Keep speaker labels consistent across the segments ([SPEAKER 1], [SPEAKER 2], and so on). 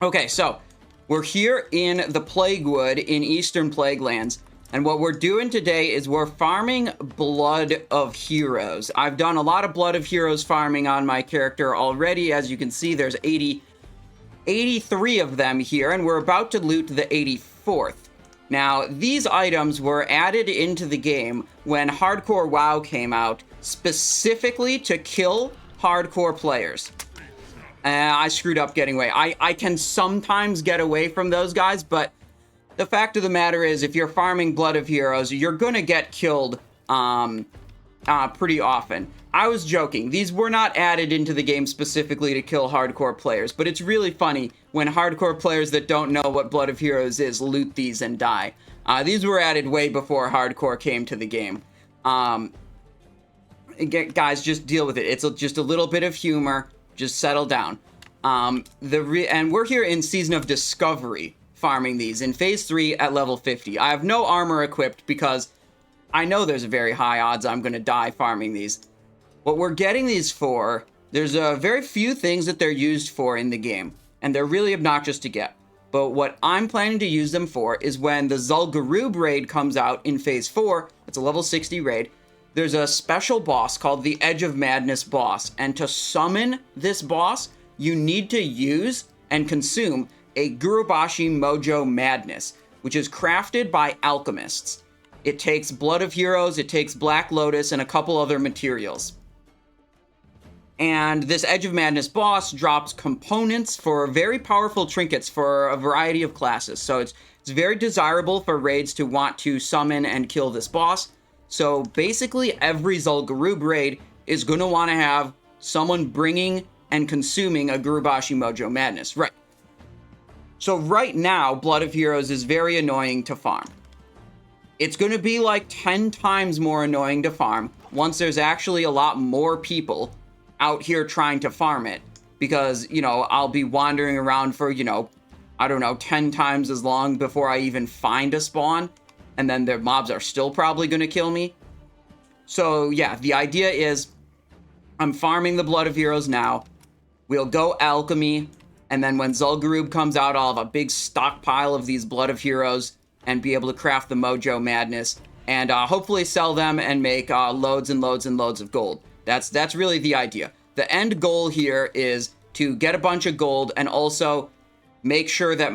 [SPEAKER 1] Okay, so we're here in the Plaguewood in Eastern Plaguelands, and what we're doing today is we're farming Blood of Heroes. I've done a lot of Blood of Heroes farming on my character already. As you can see, there's 83 of them here, and we're about to loot the 84th. Now, these items were added into the game when Hardcore WoW came out, specifically to kill hardcore players. I screwed up getting away. I can sometimes get away from those guys, but the fact of the matter is, if you're farming Blood of Heroes, you're gonna get killed pretty often. I was joking. These were not added into the game specifically to kill hardcore players, but it's really funny when hardcore players that don't know what Blood of Heroes is loot these and die. These were added way before hardcore came to the game. Guys, just deal with it. It's just a little bit of humor. Just settle down. And we're here in Season of Discovery farming these in Phase 3 at level 50. I have no armor equipped because I know there's a very high odds I'm going to die farming these. What we're getting these for, there's a very few things that they're used for in the game, and they're really obnoxious to get. But what I'm planning to use them for is when the Zul'Gurub raid comes out in Phase 4, it's a level 60 raid, there's a special boss called the Edge of Madness boss, and to summon this boss, you need to use and consume a Gurubashi Mojo Madness, which is crafted by alchemists. It takes Blood of Heroes, it takes Black Lotus, and a couple other materials. And this Edge of Madness boss drops components for very powerful trinkets for a variety of classes. So it's very desirable for raids to want to summon and kill this boss. So basically every Zul'Gurub raid is going to want to have someone bringing and consuming a Gurubashi Mojo Madness. Right. So right now, Blood of Heroes is very annoying to farm. It's going to be like 10 times more annoying to farm once there's actually a lot more people out here trying to farm it. Because, you know, I'll be wandering around for, you know, I don't know, 10 times as long before I even find a spawn. And then their mobs are still probably going to kill me. So, yeah, the idea is I'm farming the Blood of Heroes now. We'll go alchemy. And then when Zul'Gurub comes out, I'll have a big stockpile of these Blood of Heroes and be able to craft the Mojo Madness. And hopefully sell them and make loads and loads and loads of gold. That's really the idea. The end goal here is to get a bunch of gold and also make sure that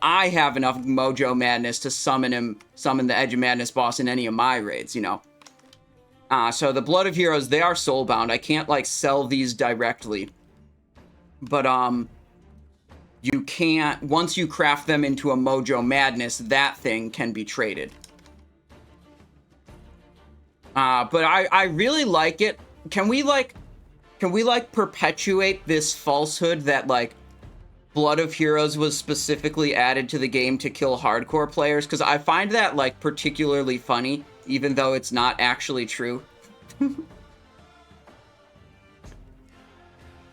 [SPEAKER 1] I have enough Mojo Madness to summon the Edge of Madness boss in any of my raids, you know. So the Blood of Heroes, they are soulbound. I can't, like, sell these directly. But, you can't, once you craft them into a Mojo Madness, that thing can be traded. But I really like it. Can we perpetuate this falsehood that, like, Blood of Heroes was specifically added to the game to kill hardcore players? Because I find that, like, particularly funny, even though it's not actually true.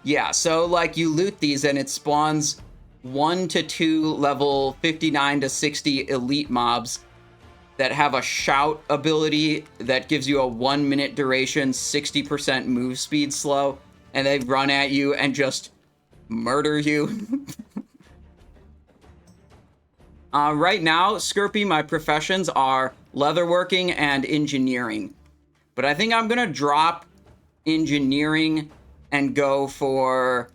[SPEAKER 1] Yeah, so, like, you loot these and it spawns 1 to 2 level 59 to 60 elite mobs that have a shout ability that gives you a 1 minute duration, 60% move speed slow, and they run at you and just murder you. Right now, Skirpy, my professions are leatherworking and engineering. But I think I'm gonna drop engineering and go for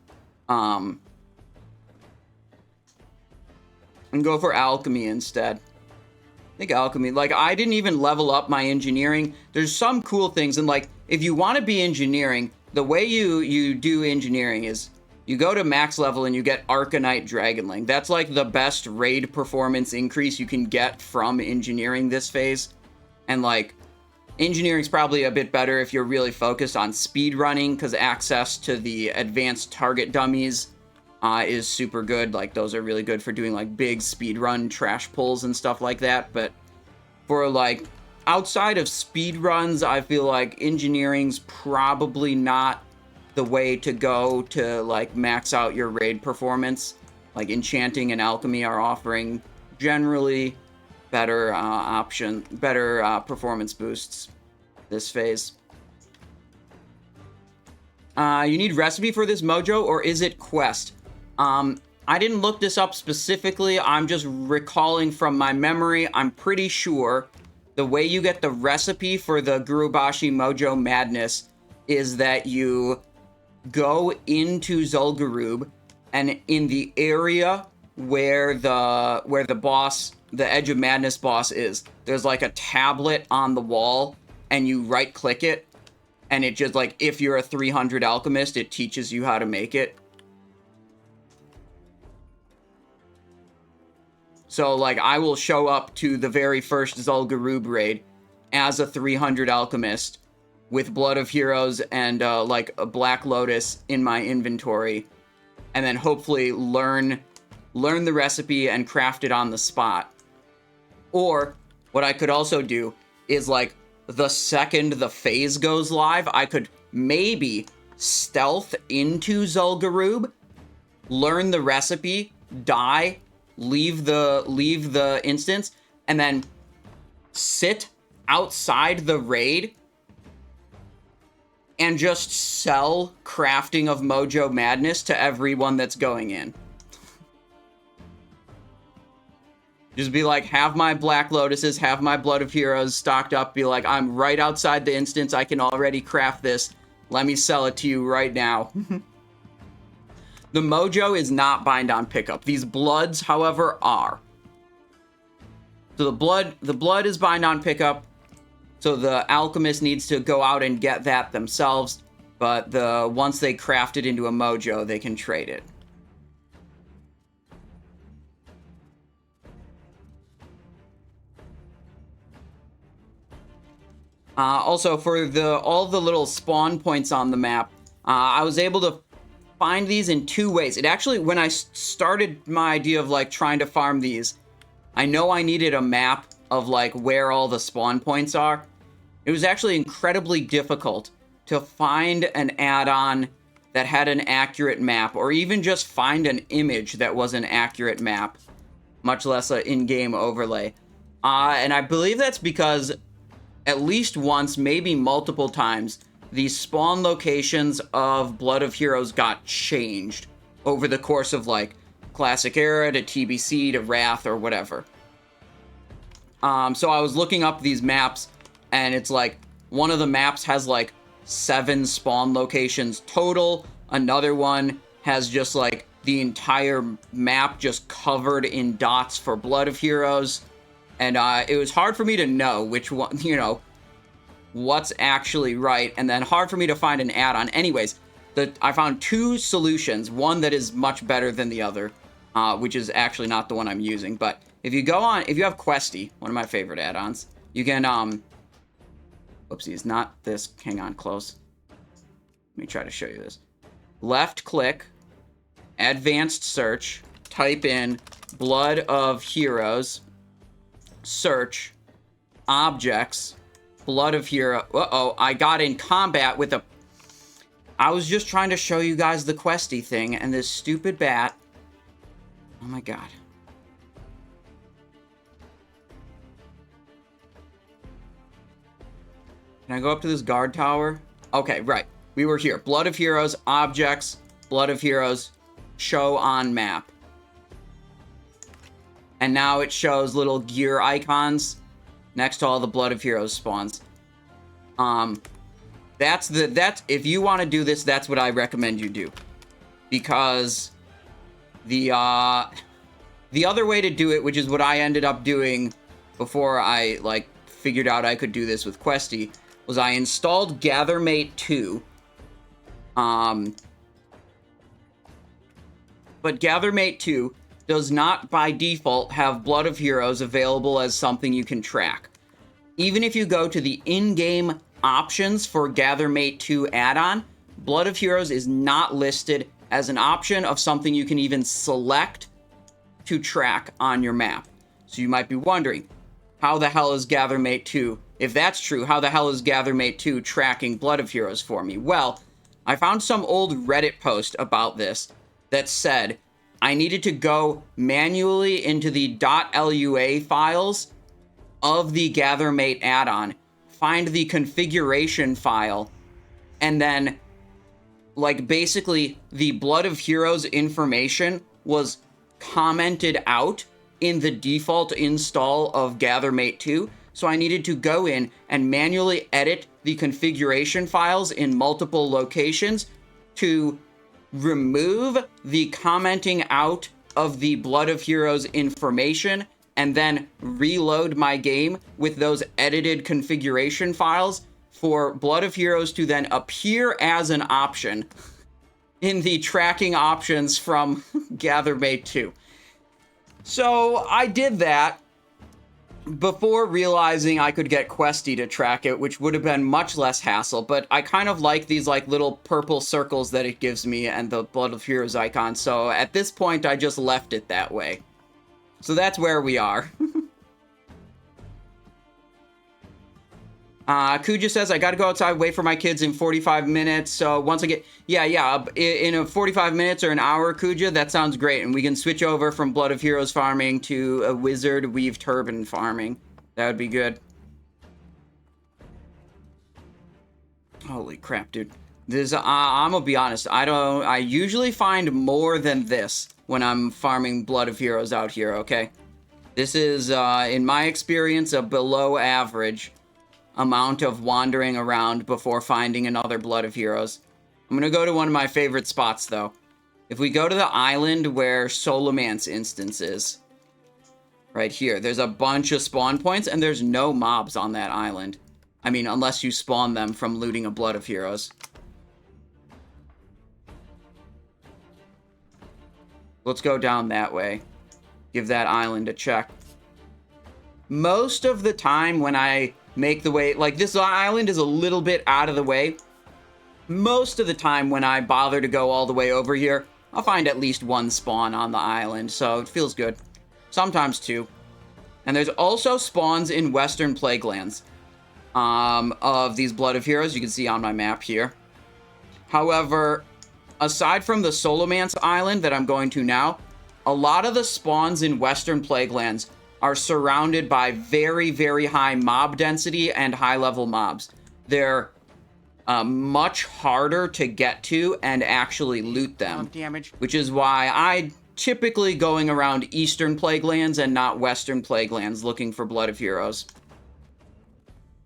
[SPEAKER 1] alchemy instead. I think alchemy, like, I didn't even level up my engineering. There's some cool things, and, like, if you want to be engineering, the way you do engineering is you go to max level and you get Arcanite Dragonling. That's, like, the best raid performance increase you can get from engineering this phase. And, like, engineering's probably a bit better if you're really focused on speed running, because access to the advanced target dummies is super good. Like, those are really good for doing, like, big speed run trash pulls and stuff like that. But for, like, outside of speed runs, I feel like engineering's probably not the way to go to, like, max out your raid performance. Like, enchanting and alchemy are offering generally better performance boosts this phase. You need recipe for this mojo, or is it quest? I didn't look this up specifically. I'm just recalling from my memory. I'm pretty sure the way you get the recipe for the Gurubashi Mojo Madness is that you go into Zul'Gurub, and in the area where the boss, the Edge of Madness boss is, there's like a tablet on the wall, and you right click it, and it just like, if you're a 300 alchemist, it teaches you how to make it. So like, I will show up to the very first Zul'Gurub raid as a 300 alchemist with Blood of Heroes and like a Black Lotus in my inventory, and then hopefully learn the recipe and craft it on the spot. Or what I could also do is, like, the second the phase goes live, I could maybe stealth into Zul'Gurub, learn the recipe, die, leave the instance, and then sit outside the raid and just sell crafting of Mojo Madness to everyone that's going in. Just be like, have my Black Lotuses, have my Blood of Heroes stocked up, be like, I'm right outside the instance, I can already craft this, let me sell it to you right now. The Mojo is not bind on pickup. These Bloods, however, are. So the blood is bind on pickup, so the alchemist needs to go out and get that themselves, but once they craft it into a Mojo, they can trade it. Also, for all the little spawn points on the map, I was able to find these in two ways. It actually, when I started my idea of like trying to farm these, I know I needed a map of like where all the spawn points are. It was actually incredibly difficult to find an add-on that had an accurate map, or even just find an image that was an accurate map, much less an in-game overlay. And I believe that's because at least once, maybe multiple times, the spawn locations of Blood of Heroes got changed over the course of like Classic Era to TBC to Wrath or whatever. So I was looking up these maps, and it's like one of the maps has like 7 spawn locations total. Another one has just like the entire map just covered in dots for Blood of Heroes. And it was hard for me to know which one, you know, what's actually right, and then hard for me to find an add-on. Anyways, I found 2 solutions, one that is much better than the other, which is actually not the one I'm using. But if you have Questy, one of my favorite add-ons, you can, whoopsies, not this, hang on, close. Let me try to show you this. Left click, advanced search, type in Blood of Heroes, search, objects, Blood of Hero. Uh-oh, I got in combat with a... I was just trying to show you guys the Questy thing, and this stupid bat... Oh my god. Can I go up to this guard tower? Okay, right. We were here. Blood of Heroes, objects, Blood of Heroes, show on map. And now it shows little gear icons next to all the Blood of Heroes spawns. That's if you want to do this, that's what I recommend you do. Because the other way to do it, which is what I ended up doing before I like figured out I could do this with Questy, was I installed Gathermate 2. But Gathermate 2 does not by default have Blood of Heroes available as something you can track. Even if you go to the in-game options for Gathermate 2 add-on, Blood of Heroes is not listed as an option of something you can even select to track on your map. So you might be wondering, how the hell is Gathermate 2? If that's true, how the hell is Gathermate 2 tracking Blood of Heroes for me? Well, I found some old Reddit post about this that said I needed to go manually into the .lua files of the Gathermate add-on, find the configuration file, and then, like, basically the Blood of Heroes information was commented out in the default install of GatherMate 2. So I needed to go in and manually edit the configuration files in multiple locations to remove the commenting out of the Blood of Heroes information and then reload my game with those edited configuration files for Blood of Heroes to then appear as an option in the tracking options from GatherMate 2. So I did that before realizing I could get Questy to track it, which would have been much less hassle, but I kind of like these like little purple circles that it gives me and the Blood of Heroes icon, so at this point I just left it that way. So that's where we are. Kuja says, I gotta go outside, wait for my kids in 45 minutes, so once I get... Yeah, in a 45 minutes or an hour, Kuja, that sounds great, and we can switch over from Blood of Heroes farming to a Wizard Weave Turban farming. That would be good. Holy crap, dude. This, I'm gonna be honest, I usually find more than this when I'm farming Blood of Heroes out here, okay? This is, in my experience, a below average amount of wandering around before finding another Blood of Heroes. I'm gonna go to one of my favorite spots, though. If we go to the island where Solomance instance is, right here, there's a bunch of spawn points, and there's no mobs on that island. I mean, unless you spawn them from looting a Blood of Heroes. Let's go down that way. Give that island a check. Most of the time when I make the way... Like, this island is a little bit out of the way. Most of the time when I bother to go all the way over here, I'll find at least one spawn on the island, so it feels good. Sometimes two. And there's also spawns in Western Plaguelands of these Blood of Heroes, you can see on my map here. However, aside from the Solomance Island that I'm going to now, a lot of the spawns in Western Plaguelands are surrounded by very, very high mob density and high-level mobs. They're much harder to get to and actually loot them. Damage. Which is why I typically going around Eastern Plaguelands and not Western Plaguelands looking for Blood of Heroes.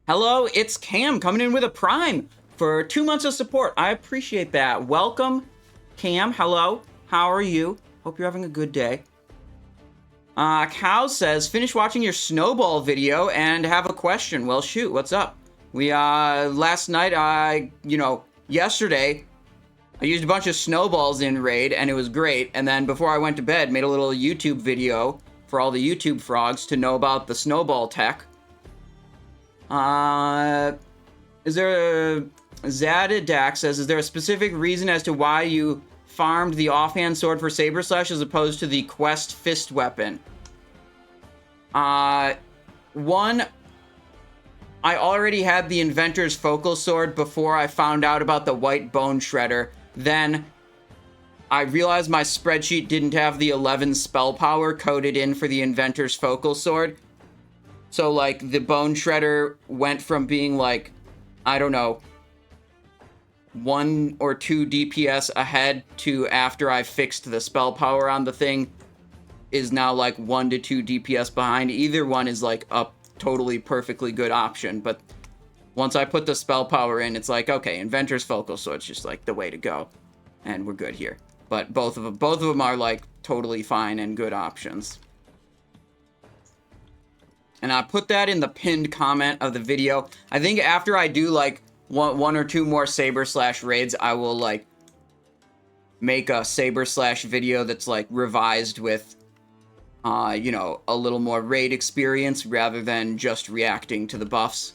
[SPEAKER 1] Hello, it's Cam coming in with a Prime for 2 months of support. I appreciate that. Welcome, Cam. Hello. How are you? Hope you're having a good day. Cow says, finish watching your Snowball video and have a question. Well, shoot, what's up? We, last night, yesterday, I used a bunch of snowballs in Raid, and it was great. And then before I went to bed, made a little YouTube video for all the YouTube frogs to know about the snowball tech. Is there a... Zadidac says, is there a specific reason as to why you farmed the offhand sword for Saber Slash as opposed to the quest fist weapon? One, I already had the Inventor's Focal Sword before I found out about the White Bone Shredder. Then I realized my spreadsheet didn't have the 11 spell power coded in for the Inventor's Focal Sword. So, like, the Bone Shredder went from being, like, I don't know, 1 or 2 DPS ahead to after I fixed the spell power on the thing is now like 1 to 2 DPS behind. Either one is like a totally perfectly good option, but once I put the spell power in, it's like, okay, Inventor's Focal Sword's just like the way to go, and we're good here. But both of them are like totally fine and good options. And I put that in the pinned comment of the video. I think after I do like one or two more Saber Slash raids, I will like make a Saber Slash video that's like revised with a little more raid experience rather than just reacting to the buffs.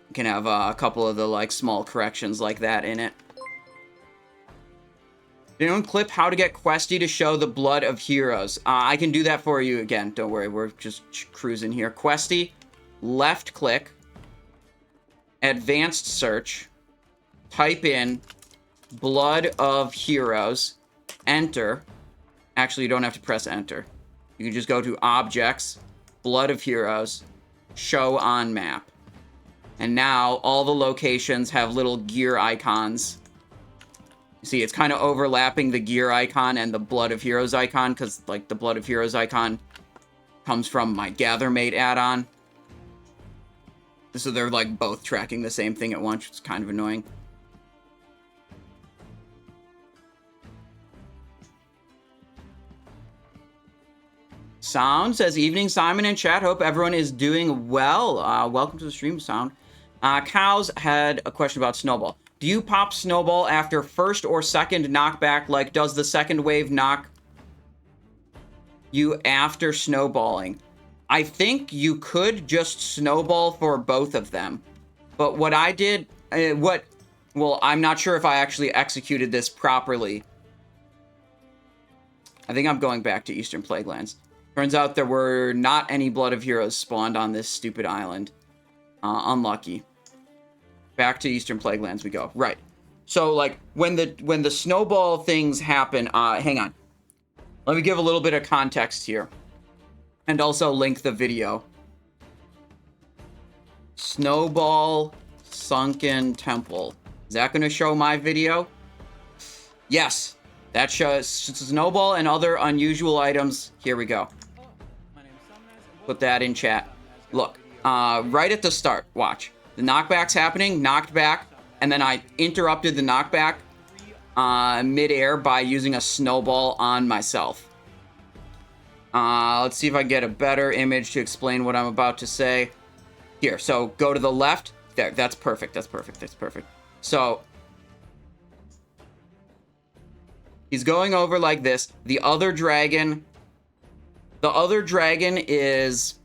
[SPEAKER 1] You can have a couple of the like small corrections like that in it. Did anyone clip how to get Questy to show the Blood of Heroes? I can do that for you again. Don't worry, we're just cruising here. Questy, left click, advanced search, type in Blood of Heroes, enter. Actually, you don't have to press enter. You can just go to Objects, Blood of Heroes, Show on Map. And now all the locations have little gear icons See, it's kind of overlapping the gear icon and the Blood of Heroes icon, because, like, the Blood of Heroes icon comes from my Gathermate add-on. So they're, like, both tracking the same thing at once, which is kind of annoying. Sound says, evening, Simon and chat. Hope everyone is doing well. Welcome to the stream, Sound. Cows had a question about Snowball. Do you pop Snowball after first or second knockback? Like, does the second wave knock you after snowballing? I think you could just snowball for both of them. But what I did, well, I'm not sure if I actually executed this properly. I think I'm going back to Eastern Plaguelands. Turns out there were not any Blood of Heroes spawned on this stupid island. Unlucky. Back to Eastern Plaguelands we go. Right. So, like, when the snowball things happen, hang on. Let me give a little bit of context here. And also link the video. Snowball Sunken Temple. Is that going to show my video? Yes. That shows Snowball and other unusual items. Here we go. Put that in chat. Look, right at the start, watch. The knockback's happening, knocked back, and then I interrupted the knockback mid-air by using a snowball on myself. Let's see if I get a better image to explain what I'm about to say. Here, so go to the left. There, that's perfect, that's perfect, that's perfect. So, he's going over like this. The other dragon is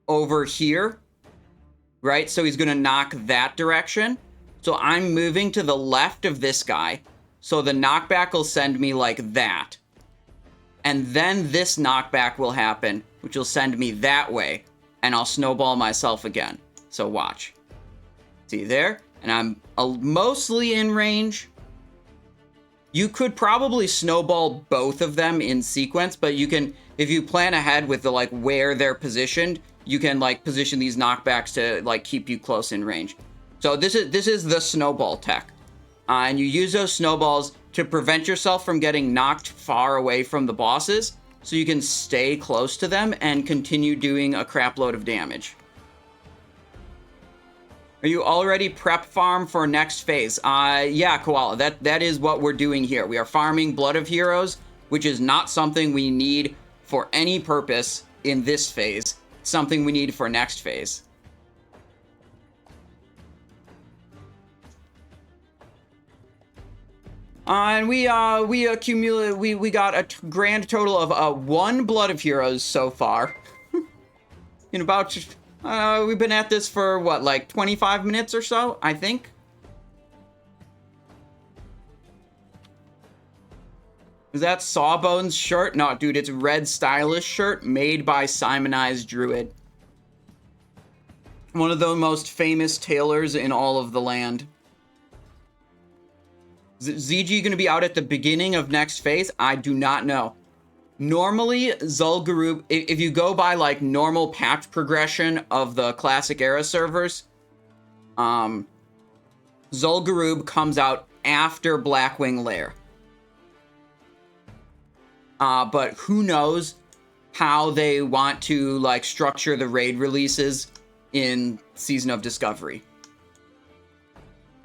[SPEAKER 1] over here, right? So he's going to knock that direction. So I'm moving to the left of this guy. So the knockback will send me like that. And then this knockback will happen, which will send me that way. And I'll snowball myself again. So watch. See there? And I'm mostly in range. You could probably snowball both of them in sequence, but you can, if you plan ahead with the, like, where they're positioned, you can, like, position these knockbacks to, like, keep you close in range. So this is the snowball tech. And you use those snowballs to prevent yourself from getting knocked far away from the bosses, so you can stay close to them and continue doing a crap load of damage. Are you already prep farm for next phase? Yeah, Koala, that is what we're doing here. We are farming Blood of Heroes, which is not something we need for any purpose in this phase. It's something we need for next phase. And we got a grand total of 1 Blood of Heroes so far. In about, we've been at this for what, like 25 minutes or so, I think. Is that Sawbones' shirt? No, dude, it's Red Stylish shirt made by Simonized Druid. One of the most famous tailors in all of the land. ZG going to be out at the beginning of next phase? I do not know. Normally, Zul'Gurub, if you go by, like, normal patch progression of the Classic Era servers, Zul'Gurub comes out after Blackwing Lair. But who knows how they want to, like, structure the raid releases in Season of Discovery.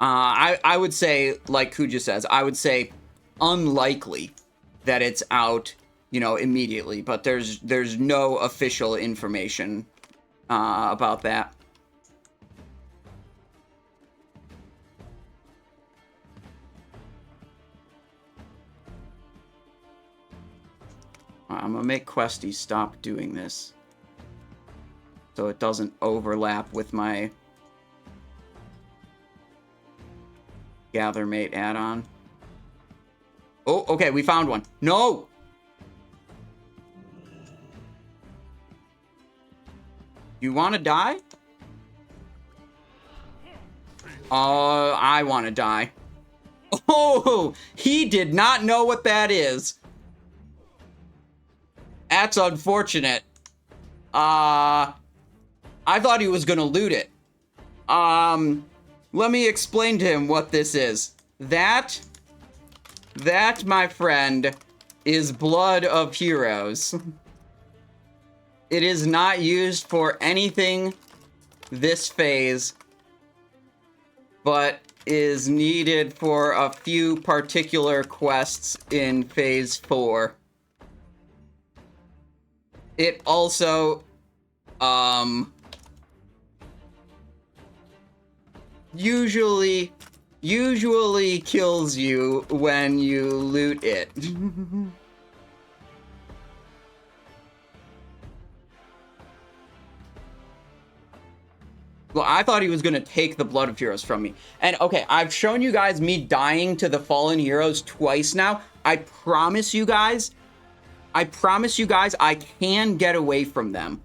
[SPEAKER 1] I would say, like Kuja says, I would say unlikely that it's out, you know, immediately, but there's no official information about that. I'm gonna make Questy stop doing this so it doesn't overlap with my Gathermate add-on. Oh, okay, we found one. No! You want to die? I want to die. Oh, he did not know what that is. That's unfortunate. I thought he was gonna loot it. Let me explain to him what this is. That That, my friend, is blood of heroes. It is not used for anything this phase, but is needed for a few particular quests in phase 4. It also, usually kills you when you loot it. Well, I thought he was gonna take the Blood of Heroes from me. And okay, I've shown you guys me dying to the Fallen Heroes twice now. I promise you guys, I can get away from them.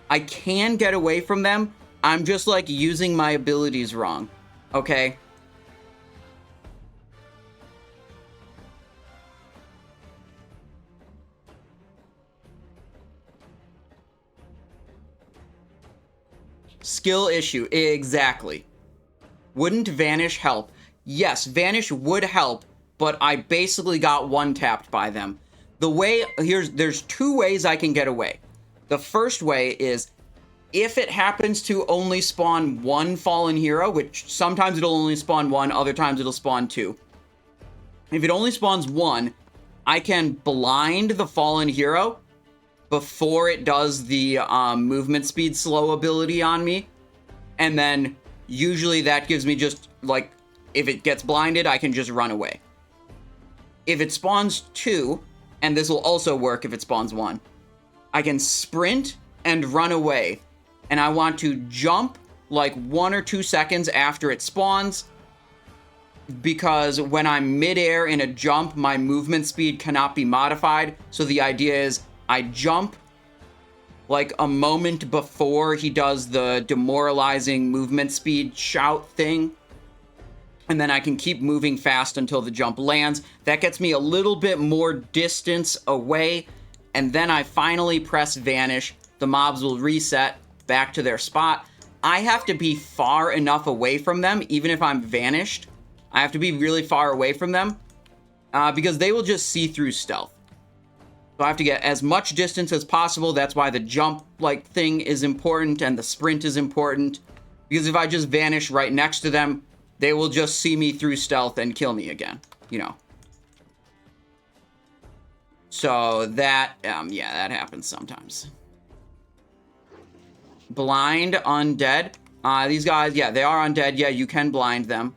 [SPEAKER 1] I can get away from them. I'm just like using my abilities wrong. Okay? Skill issue, exactly. Wouldn't Vanish help? Yes, Vanish would help, but I basically got one-tapped by them. There's 2 ways I can get away. The first way is, if it happens to only spawn 1 fallen hero, which sometimes it'll only spawn 1, other times it'll spawn 2. If it only spawns 1, I can blind the fallen hero before it does the movement speed slow ability on me. And then usually that gives me just, like, if it gets blinded, I can just run away. If it spawns 2, and this will also work if it spawns 1, I can sprint and run away. And I want to jump like 1 or 2 seconds after it spawns, because when I'm midair in a jump, my movement speed cannot be modified. So the idea is I jump like a moment before he does the demoralizing movement speed shout thing, and then I can keep moving fast until the jump lands. That gets me a little bit more distance away, and then I finally press Vanish. The mobs will reset back to their spot. I have to be far enough away from them, even if I'm vanished. I have to be really far away from them, because they will just see through stealth. So I have to get as much distance as possible. That's why the jump like thing is important and the sprint is important. Because if I just vanish right next to them, they will just see me through stealth and kill me again, you know. So that, yeah, that happens sometimes. Blind undead. These guys, yeah, they are undead. Yeah, you can blind them.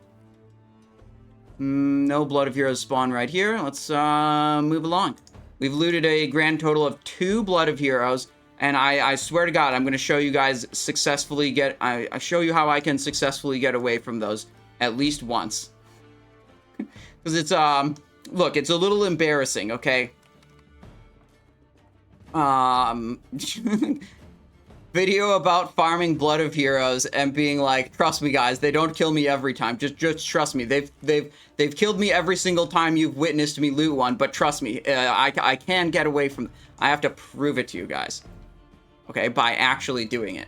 [SPEAKER 1] No Blood of Heroes spawn right here. Let's move along. We've looted a grand total of 2 Blood of Heroes, and I swear to God, I'm going to show you guys successfully get... I show you how I can successfully get away from those at least once. Because it's, look, it's a little embarrassing, okay? Video about farming Blood of Heroes and being like, trust me guys, they don't kill me every time. Just trust me. They've killed me every single time you've witnessed me loot one, but trust me, I can get away from... I have to prove it to you guys. Okay, by actually doing it.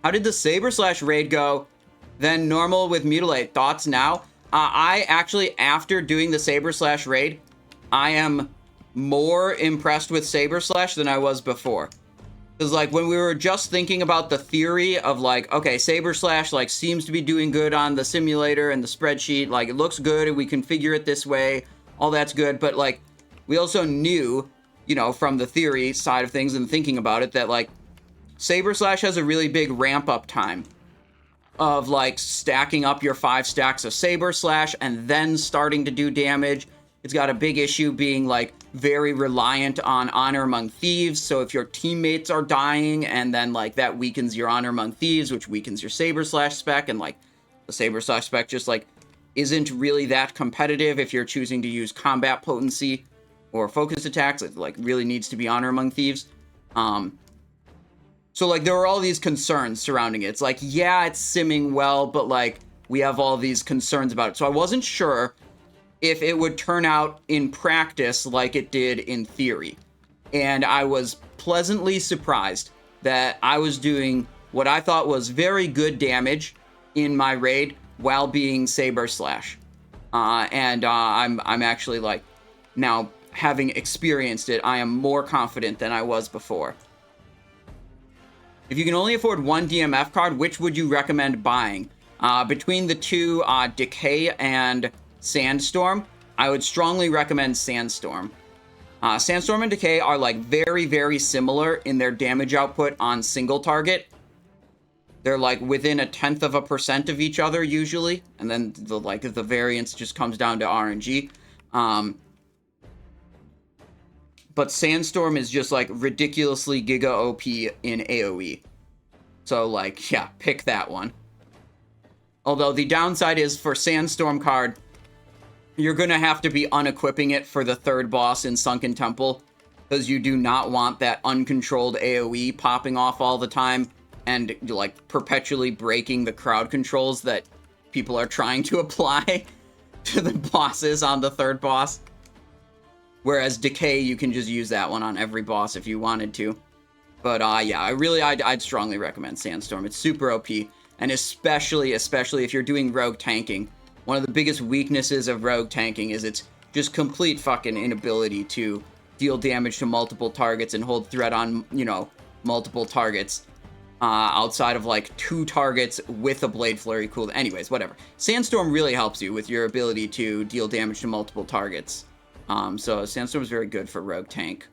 [SPEAKER 1] How did the Saber / raid go? Then normal with Mutilate. Thoughts now? I actually, after doing the Saber / raid, I am more impressed with Saber / than I was before. Because, like, when we were just thinking about the theory of, like, okay, Saber / like, seems to be doing good on the simulator and the spreadsheet. Like, it looks good and we configure it this way. All that's good. But, like, we also knew, you know, from the theory side of things and thinking about it that, like, Saber / has a really big ramp-up time of, like, stacking up your 5 stacks of Saber / and then starting to do damage. It's got a big issue being, like, very reliant on Honor Among Thieves, so if your teammates are dying, and then, like, that weakens your Honor Among Thieves, which weakens your Saber / spec, and, like, the Saber / spec just, like, isn't really that competitive if you're choosing to use combat potency or focus attacks. It, like, really needs to be Honor Among Thieves. So, like, there were all these concerns surrounding it. It's like, yeah, it's simming well, but, like, we have all these concerns about it. So I wasn't sure if it would turn out in practice like it did in theory. And I was pleasantly surprised that I was doing what I thought was very good damage in my raid while being Saber /. I'm actually like, now having experienced it, I am more confident than I was before. If you can only afford one DMF card, which would you recommend buying? Between the two, Decay and Sandstorm, I would strongly recommend Sandstorm. Sandstorm and Decay are like very, very similar in their damage output on single target. They're like within 0.1% of each other usually, and then the variance just comes down to RNG. But Sandstorm is just like ridiculously giga OP in AoE. So like, yeah, pick that one. Although the downside is for Sandstorm card, you're going to have to be unequipping it for the third boss in Sunken Temple, because you do not want that uncontrolled AoE popping off all the time and like perpetually breaking the crowd controls that people are trying to apply to the bosses on the third boss. Whereas Decay, you can just use that one on every boss if you wanted to. But yeah, I'd strongly recommend Sandstorm. It's super OP, and especially if you're doing rogue tanking. One of the biggest weaknesses of rogue tanking is its just complete fucking inability to deal damage to multiple targets and hold threat on, you know, multiple targets. Outside of like 2 targets with a Blade Flurry cooldown. Anyways, whatever. Sandstorm really helps you with your ability to deal damage to multiple targets. So Sandstorm is very good for rogue tank,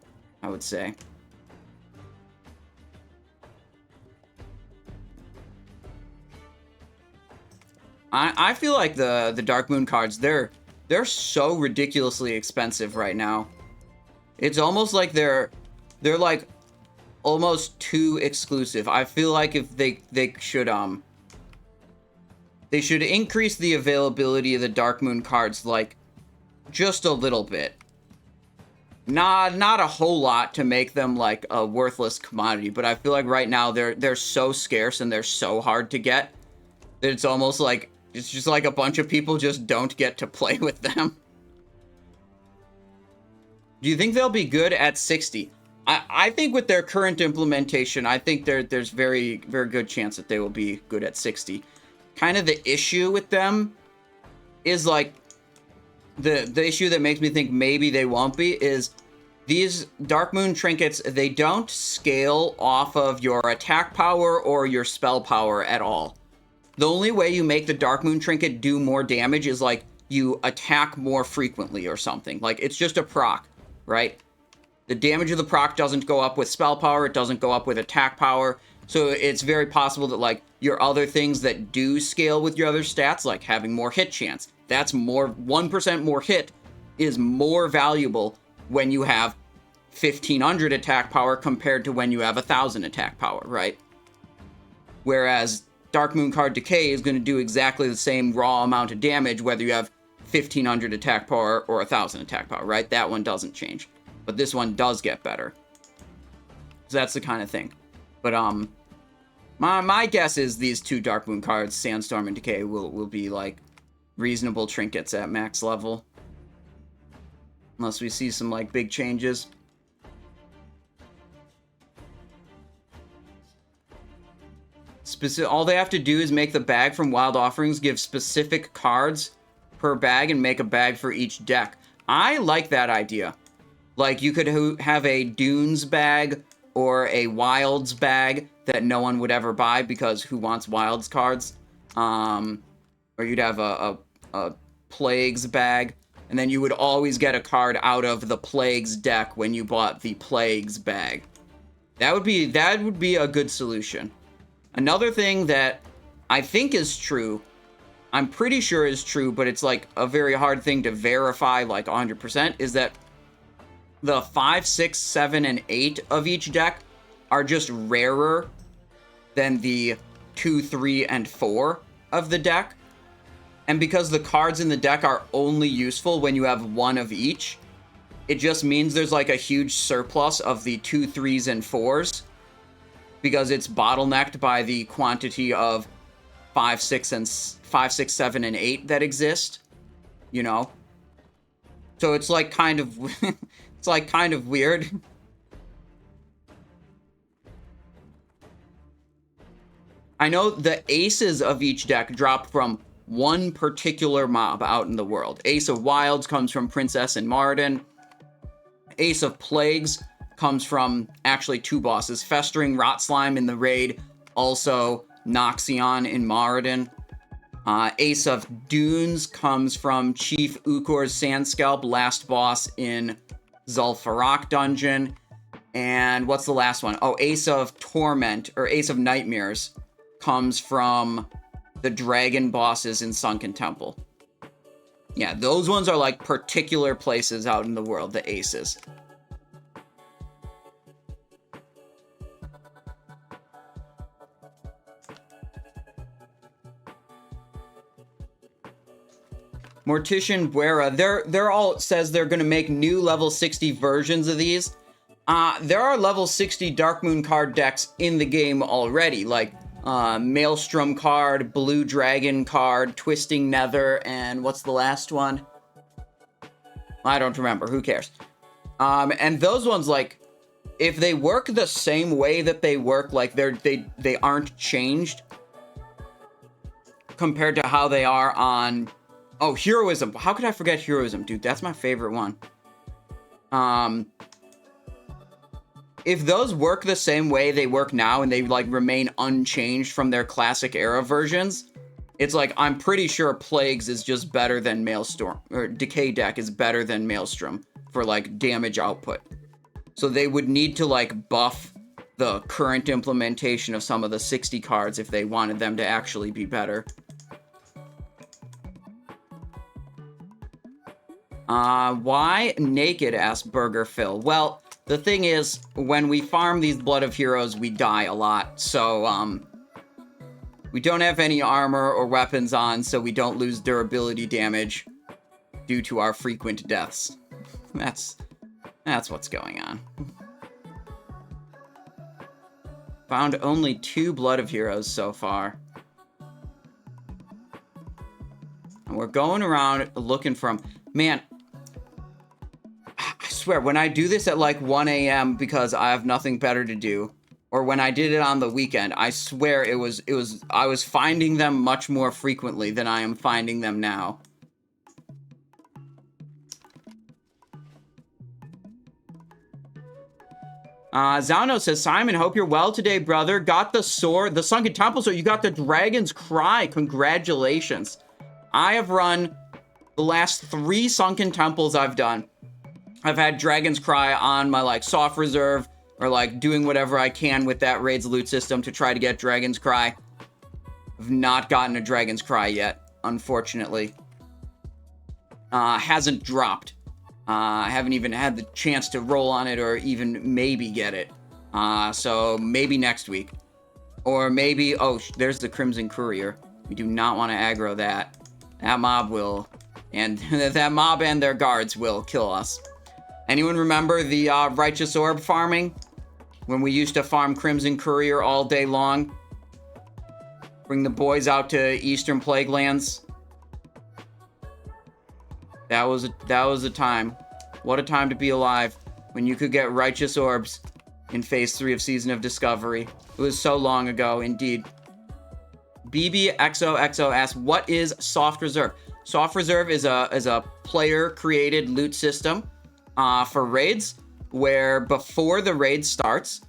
[SPEAKER 1] I would say. I feel like the Darkmoon cards, they're so ridiculously expensive right now. It's almost like they're like almost too exclusive. I feel like if they should increase the availability of the Darkmoon cards like just a little bit. Not a whole lot to make them like a worthless commodity, but I feel like right now they're so scarce and they're so hard to get that it's almost like it's just like a bunch of people just don't get to play with them. Do you think they'll be good at 60? I think with their current implementation, I think there's very, very good chance that they will be good at 60. Kind of the issue with them is like the issue that makes me think maybe they won't be is these Darkmoon trinkets, they don't scale off of your attack power or your spell power at all. The only way you make the Darkmoon trinket do more damage is like you attack more frequently or something. Like it's just a proc, right? The damage of the proc doesn't go up with spell power, it doesn't go up with attack power. So it's very possible that like your other things that do scale with your other stats, like having more hit chance, that's more 1% more hit is more valuable when you have 1500 attack power compared to when you have 1000 attack power, right? Whereas Darkmoon card Decay is going to do exactly the same raw amount of damage whether you have 1500 attack power or 1000 attack power, right? That one doesn't change. But this one does get better. So that's the kind of thing. But my guess is these two Darkmoon cards, Sandstorm and Decay, will be like reasonable trinkets at max level. Unless we see some like big changes. All they have to do is make the bag from Wild Offerings give specific cards per bag and make a bag for each deck. I like that idea. Like, you could have a Dunes bag or a Wilds bag that no one would ever buy because who wants Wilds cards? Or you'd have a Plagues bag, and then you would always get a card out of the Plagues deck when you bought the Plagues bag. That would be a good solution. Another thing that I think is true, I'm pretty sure is true, but it's like a very hard thing to verify like 100%, is that the 5, 6, 7, and 8 of each deck are just rarer than the 2, 3, and 4 of the deck. And because the cards in the deck are only useful when you have one of each, it just means there's like a huge surplus of the 2, 3s, and 4s. Because it's bottlenecked by the quantity of 5, 6, 7, and 8 that exist. You know? So it's like kind of... it's like kind of weird. I know the aces of each deck drop from one particular mob out in the world. Ace of Wilds comes from Princess and Moradin. Ace of Plagues comes from actually 2 bosses. Festering Rot Slime in the raid, also Noxion in Moradin. Ace of Dunes comes from Chief Ukor's Sandscalp, last boss in Zul'Farrak dungeon. And what's the last one? Oh, Ace of Torment, or Ace of Nightmares, comes from the dragon bosses in Sunken Temple. Yeah, those ones are like particular places out in the world, the aces. Mortician Buera, they're all, says they're going to make new level 60 versions of these. There are level 60 Darkmoon card decks in the game already, like Maelstrom card, Blue Dragon card, Twisting Nether, and what's the last one? I don't remember, who cares? And those ones, like, if they work the same way that they work, like they aren't changed compared to how they are on... Oh, Heroism. How could I forget Heroism? Dude, that's my favorite one. If those work the same way they work now and they, like, remain unchanged from their classic era versions, it's like, I'm pretty sure Plagues is just better than Maelstrom, or Decay deck is better than Maelstrom for, like, damage output. So they would need to, like, buff the current implementation of some of the 60 cards if they wanted them to actually be better. Why naked? Asked Burger Phil. Well, the thing is, when we farm these Blood of Heroes, we die a lot, so, we don't have any armor or weapons on, so we don't lose durability damage due to our frequent deaths. That's what's going on. Found only 2 Blood of Heroes so far. And we're going around looking for them. Man, I swear, when I do this at like 1 a.m. because I have nothing better to do, or when I did it on the weekend, I swear I was finding them much more frequently than I am finding them now. Zano says, Simon, hope you're well today, brother. Got the sword, the Sunken Temple, so you got the Dragon's Cry. Congratulations. I have run the last 3 Sunken Temples I've done. I've had Dragon's Cry on my, like, soft reserve, or, like, doing whatever I can with that raid's loot system to try to get Dragon's Cry. I've not gotten a Dragon's Cry yet, unfortunately. Hasn't dropped. I haven't even had the chance to roll on it or even maybe get it. So maybe next week. Or maybe, oh, there's the Crimson Courier. We do not want to aggro that. That mob will, and that mob and their guards will kill us. Anyone remember the Righteous Orb farming? When we used to farm Crimson Courier all day long? Bring the boys out to Eastern Plague Lands. That was a time. What a time to be alive when you could get Righteous Orbs in Phase 3 of Season of Discovery. It was so long ago, indeed. BBXOXO asks, what is Soft Reserve? Soft Reserve is a player-created loot system for raids, where before the raid starts,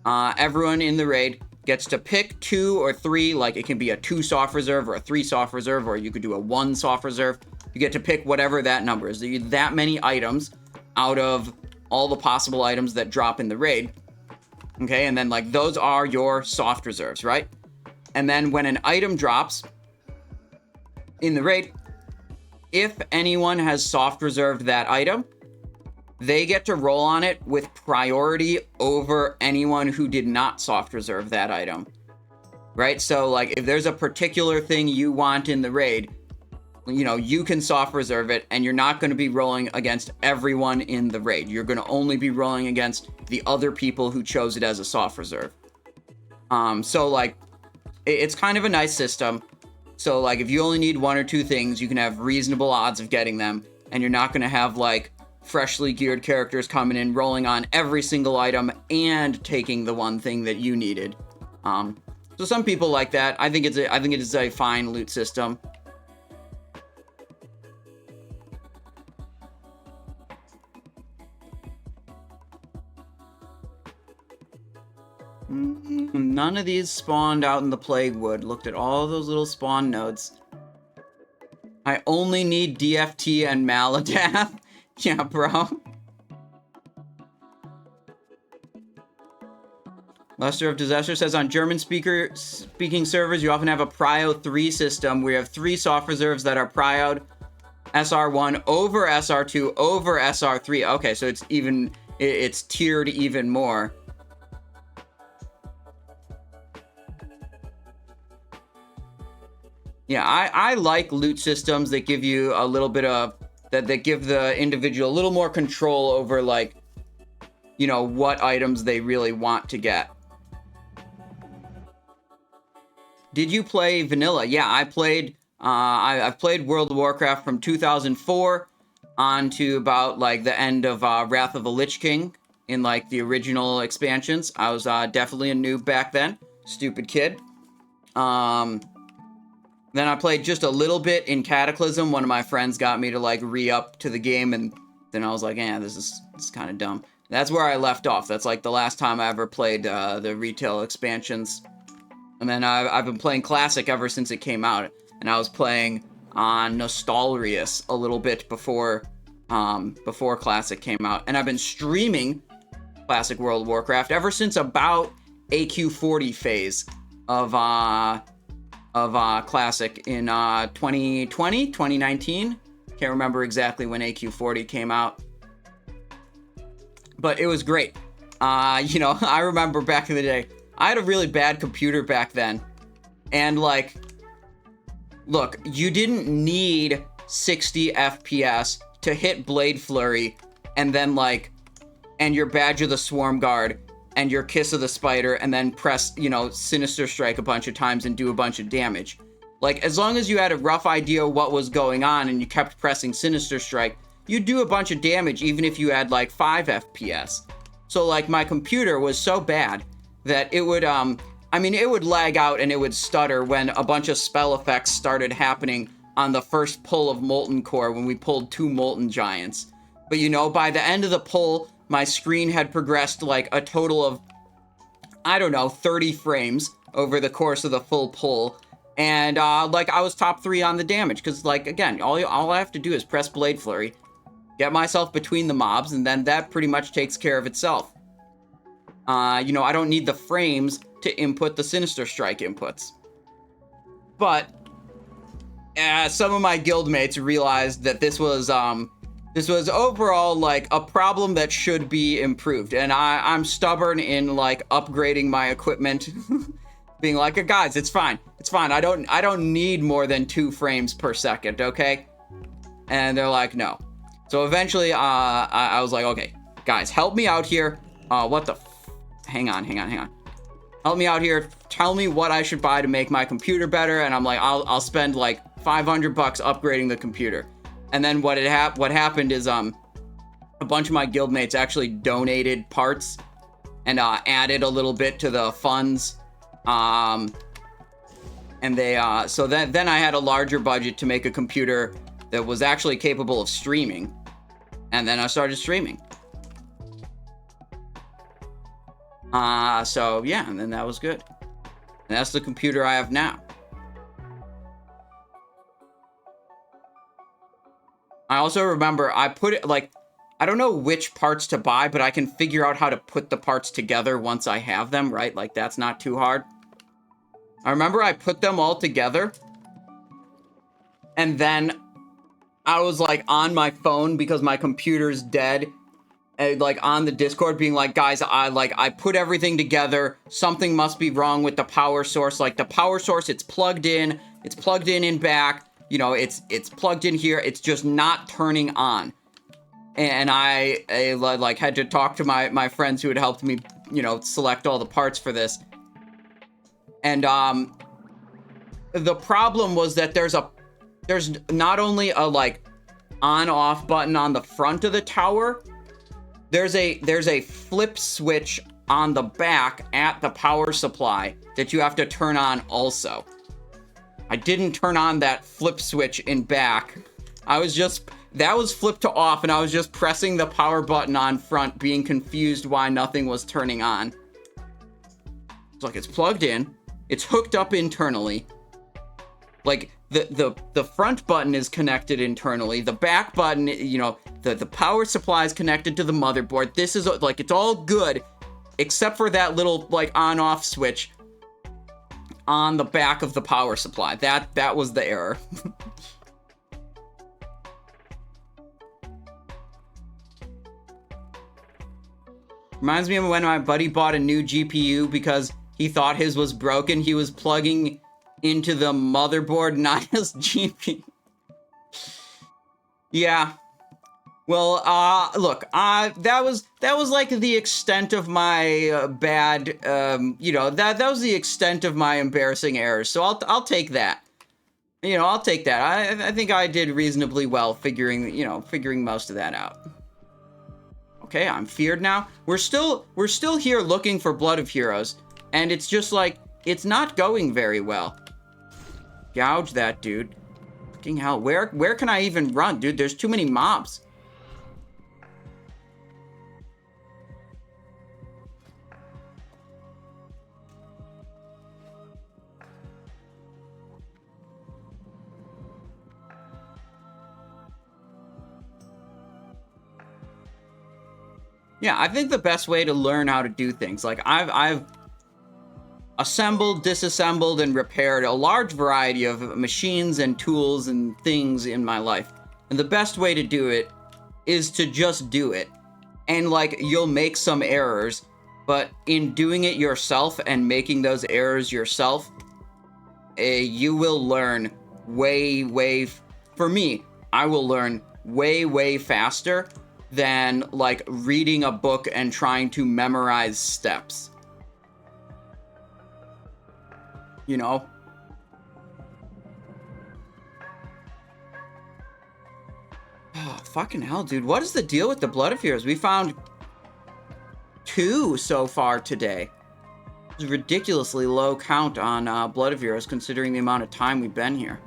[SPEAKER 1] everyone in the raid gets to pick 2 or 3, like it can be a 2 Soft Reserve or a 3 Soft Reserve, or you could do a 1 Soft Reserve. You get to pick whatever that number is. There are that many items out of all the possible items that drop in the raid. Okay, and then, like, those are your Soft Reserves, right? And then when an item drops in the raid, if anyone has soft reserved that item, they get to roll on it with priority over anyone who did not soft reserve that item. Right? So, like, if there's a particular thing you want in the raid, you know, you can soft reserve it, and you're not going to be rolling against everyone in the raid. You're going to only be rolling against the other people who chose it as a soft reserve. So, like, it's kind of a nice system. So, like, if you only need 1 or 2 things, you can have reasonable odds of getting them, and you're not going to have, like, freshly geared characters coming in, rolling on every single item, and taking the one thing that you needed. So some people like that. I think it is a fine loot system. None of these spawned out in the Plague Wood. Looked at all those little spawn nodes. I only need DFT and Maladath. Yeah, bro. Lester of Disaster says, on German speaking servers, you often have a Prio 3 system where you have 3 soft reserves that are Prio'd SR1 over SR2 over SR3. Okay, so it's tiered even more. Yeah, I like loot systems that give you a little bit of, that give the individual a little more control over, like, you know, what items they really want to get. Did you play vanilla? Yeah, I played, I've played World of Warcraft from 2004 on to about, like, the end of Wrath of the Lich King in, like, the original expansions. I was definitely a noob back then. Stupid kid. Then I played just a little bit in Cataclysm. One of my friends got me to, like, re-up to the game, and then I was like, this is kind of dumb. That's where I left off. That's, like, the last time I ever played the retail expansions. And then I've been playing Classic ever since it came out. And I was playing on Nostalrius a little bit before Classic came out. And I've been streaming Classic World of Warcraft ever since about AQ40 phase of Classic in 2020, 2019. Can't remember exactly when AQ40 came out. But it was great. You know, I remember back in the day, I had a really bad computer back then. And, like, look, you didn't need 60 FPS to hit Blade Flurry and then, like, and your Badge of the Swarm Guard and your Kiss of the Spider and then press, you know, Sinister Strike a bunch of times and do a bunch of damage. Like, as long as you had a rough idea what was going on and you kept pressing Sinister Strike, you'd do a bunch of damage even if you had, like, 5 FPS. So, like, my computer was so bad that it would, I mean, it would lag out and it would stutter when a bunch of spell effects started happening on the first pull of Molten Core when we pulled 2 Molten Giants. But, you know, by the end of the pull, my screen had progressed, like, a total of, I don't know, 30 frames over the course of the full pull. And, like, I was top 3 on the damage. Because, like, again, all I have to do is press Blade Flurry, get myself between the mobs, and then that pretty much takes care of itself. You know, I don't need the frames to input the Sinister Strike inputs. But some of my guildmates realized that this was overall, like, a problem that should be improved. And I'm stubborn in, like, upgrading my equipment. Being like, guys, it's fine. It's fine. I don't need more than 2 frames per second, okay? And they're like, no. So eventually, I was like, okay, guys, help me out here. What the hang on. Help me out here. Tell me what I should buy to make my computer better. And I'm like, I'll spend like $500 upgrading the computer. And then what happened is a bunch of my guildmates actually donated parts and added a little bit to the funds. And they so then I had a larger budget to make a computer that was actually capable of streaming. And then I started streaming. So yeah, and then that was good. And that's the computer I have now. I also remember I put it, like, I don't know which parts to buy, but I can figure out how to put the parts together once I have them, right? Like, that's not too hard. I remember I put them all together, and then I was, like, on my phone because my computer's dead, and, like, on the Discord being like, guys, I put everything together. Something must be wrong with the power source. Like, the power source, it's plugged in back. You know, it's plugged in here. It's just not turning on. And I like, had to talk to my friends who had helped me, you know, select all the parts for this. And, the problem was that there's not only a, like, on-off button on the front of the tower, there's a flip switch on the back at the power supply that you have to turn on also. I didn't turn on that flip switch in back. That was flipped to off, and I was just pressing the power button on front, being confused why nothing was turning on. So like it's plugged in, it's hooked up internally. Like the front button is connected internally. The back button, you know, the power supply is connected to the motherboard. This is like, it's all good, except for that little like on-off switch on the back of the power supply. That was the error. Reminds me of when my buddy bought a new GPU because he thought his was broken. He was plugging into the motherboard, not his GPU. Yeah. Well, look, that was like the extent of my bad, you know, that was the extent of my embarrassing errors. So I'll take that. You know, I'll take that. I think I did reasonably well figuring most of that out. Okay, I'm feared now. We're still here looking for Blood of Heroes, and it's just like, it's not going very well. Gouge that dude. Fucking hell, where can I even run, dude? There's too many mobs. Yeah, I think the best way to learn how to do things, like I've assembled, disassembled, and repaired a large variety of machines and tools and things in my life. And the best way to do it is to just do it. And like, you'll make some errors, but in doing it yourself and making those errors yourself, you will learn for me, I will learn way faster than like reading a book and trying to memorize steps. You know? Oh, fucking hell, dude. What is the deal with the Blood of Heroes? We found 2 so far today. It's a ridiculously low count on Blood of Heroes considering the amount of time we've been here.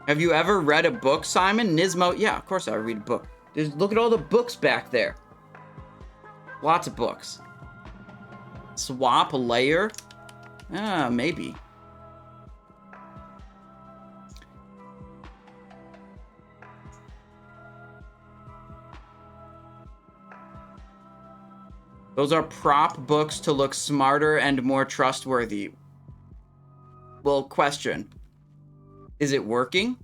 [SPEAKER 1] Have you ever read a book, Simon? Nismo? Yeah, of course I read a book. Look at all the books back there. Lots of books. Swap a layer? Maybe. Those are prop books to look smarter and more trustworthy. Well, question. Is it working?